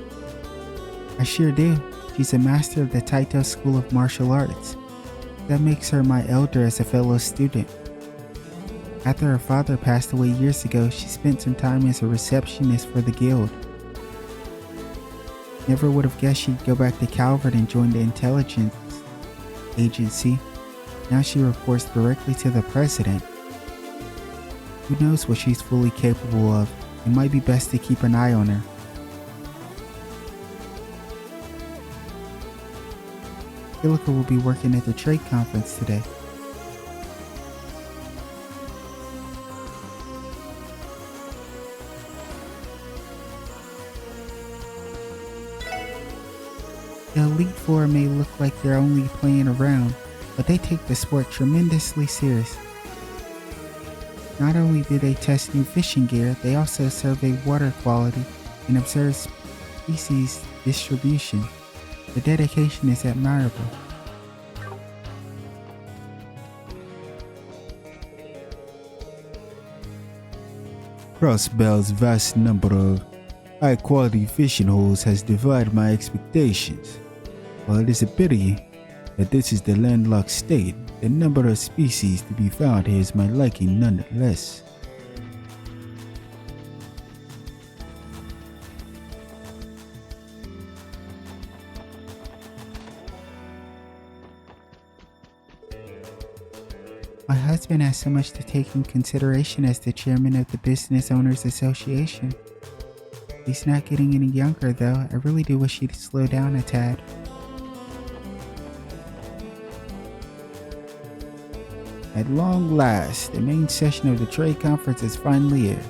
I sure do. She's a master of the Taito School of Martial Arts. That makes her my elder as a fellow student. After her father passed away years ago, she spent some time as a receptionist for the guild. Never would have guessed she'd go back to Calvert and join the intelligence agency. Now she reports directly to the president. Who knows what she's fully capable of? It might be best to keep an eye on her. Kilika will be working at the trade conference today. The Elite Four may look like they're only playing around, but they take the sport tremendously serious. Not only do they test new fishing gear, they also survey water quality and observe species distribution. The dedication is admirable. Crossbell's vast number of high-quality fishing holes has defied my expectations. While it is a pity that this is the landlocked state, the number of species to be found here is my liking nonetheless. My husband has so much to take in consideration as the chairman of the Business Owners Association. He's not getting any younger though. I really do wish he'd slow down a tad. At long last, the main session of the trade conference is finally here.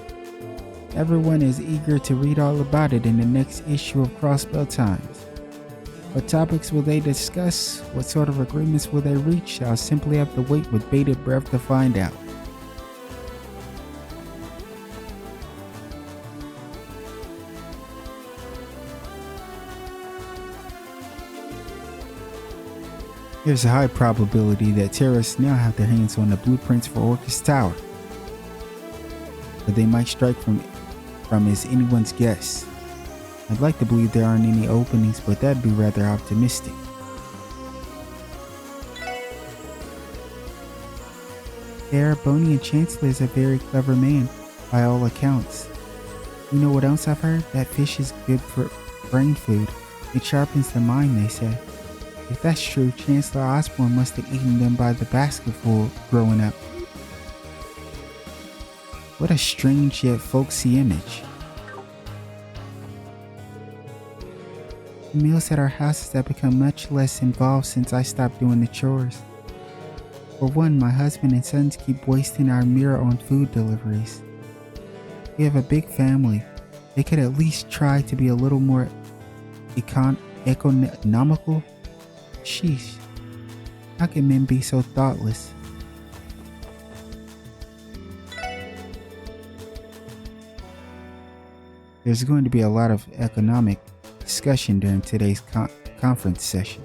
Everyone is eager to read all about it in the next issue of Crossbell Times. What topics will they discuss? What sort of agreements will they reach? I'll simply have to wait with bated breath to find out. There's a high probability that terrorists now have their hands on the blueprints for Orcus Tower. But they might strike from is anyone's guess. I'd like to believe there aren't any openings, but that'd be rather optimistic. The Arabonian Chancellor is a very clever man, by all accounts. You know what else I've heard? That fish is good for brain food. It sharpens the mind, they say. If that's true, Chancellor Osborne must have eaten them by the basketful growing up. What a strange yet folksy image. The meals at our houses have become much less involved since I stopped doing the chores. For one, my husband and sons keep wasting our mirror on food deliveries. We have a big family. They could at least try to be a little more economical. Sheesh. How can men be so thoughtless? There's going to be a lot of economic discussion during today's conference session.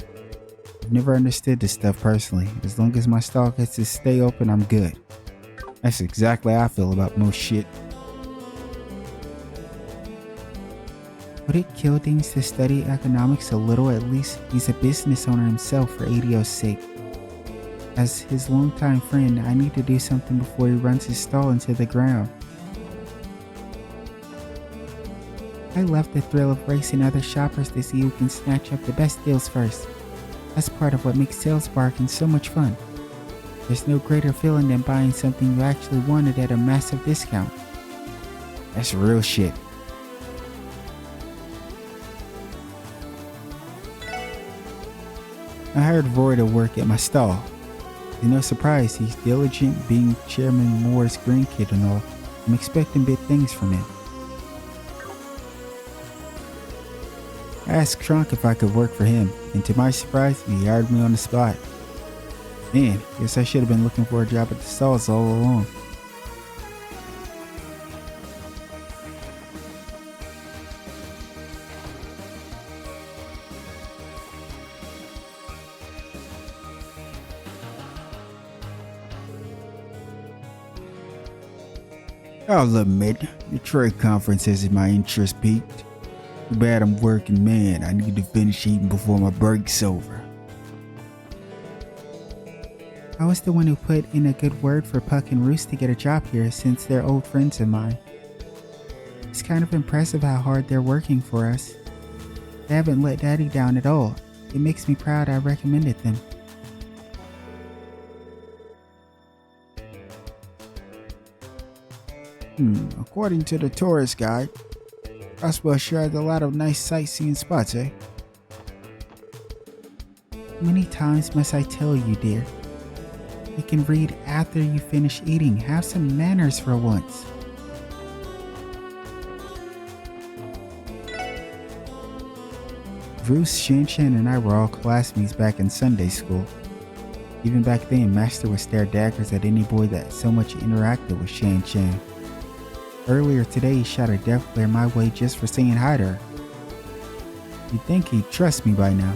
I've never understood this stuff personally. As long as my stall gets to stay open, I'm good. That's exactly how I feel about most shit. Would it kill things to study economics a little? At least he's a business owner himself, for ADO's sake. As his longtime friend, I need to do something before he runs his stall into the ground. I love the thrill of racing other shoppers to see who can snatch up the best deals first. That's part of what makes sales bargains so much fun. There's no greater feeling than buying something you actually wanted at a massive discount. That's real shit. I hired Roy to work at my stall. It's no surprise he's diligent, being Chairman Moore's grandkid and all. I'm expecting big things from him. I asked Trunk if I could work for him, and to my surprise, he hired me on the spot. Man, guess I should have been looking for a job at the stalls all along. I'll admit, the trade conference has my interest piqued. Too bad I'm working man. I need to finish eating before my break's over. I was the one who put in a good word for Puck and Roos to get a job here since they're old friends of mine. It's kind of impressive how hard they're working for us. They haven't let Daddy down at all. It makes me proud I recommended them. According to the tourist guide, Roswell sure has a lot of nice sightseeing spots, eh? Many times must I tell you, dear? You can read after you finish eating. Have some manners for once. Bruce, Shan-Chan, and I were all classmates back in Sunday school. Even back then, Master would stare daggers at any boy that so much interacted with Shan-Chan. Earlier today, he shot a death glare my way just for saying hi to her. You'd think he'd trust me by now.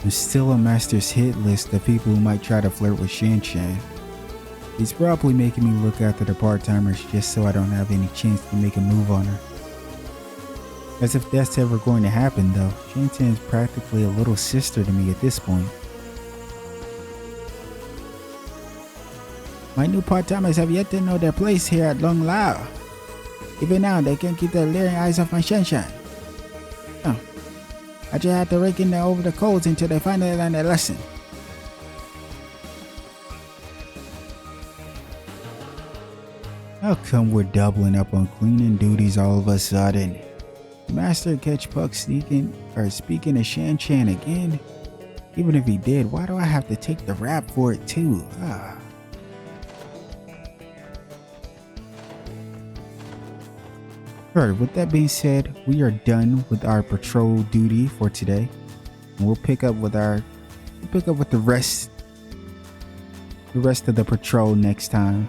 There's still a Master's hit list of people who might try to flirt with Shan-Chan. He's probably making me look after the part-timers just so I don't have any chance to make a move on her. As if that's ever going to happen though, Shan-Chan's practically a little sister to me at this point. My new part-timers have yet to know their place here at ಠಃLove. Even now, they can't keep their leering eyes off my Shan-Chan. Oh, I just have to rake in there over the coals until they finally learn their lesson. How come we're doubling up on cleaning duties all of a sudden? Master catch Puck speaking to Shan-Chan again? Even if he did, why do I have to take the rap for it too? Alright, with that being said, we are done with our patrol duty for today. And we'll pick up with the rest of the patrol next time.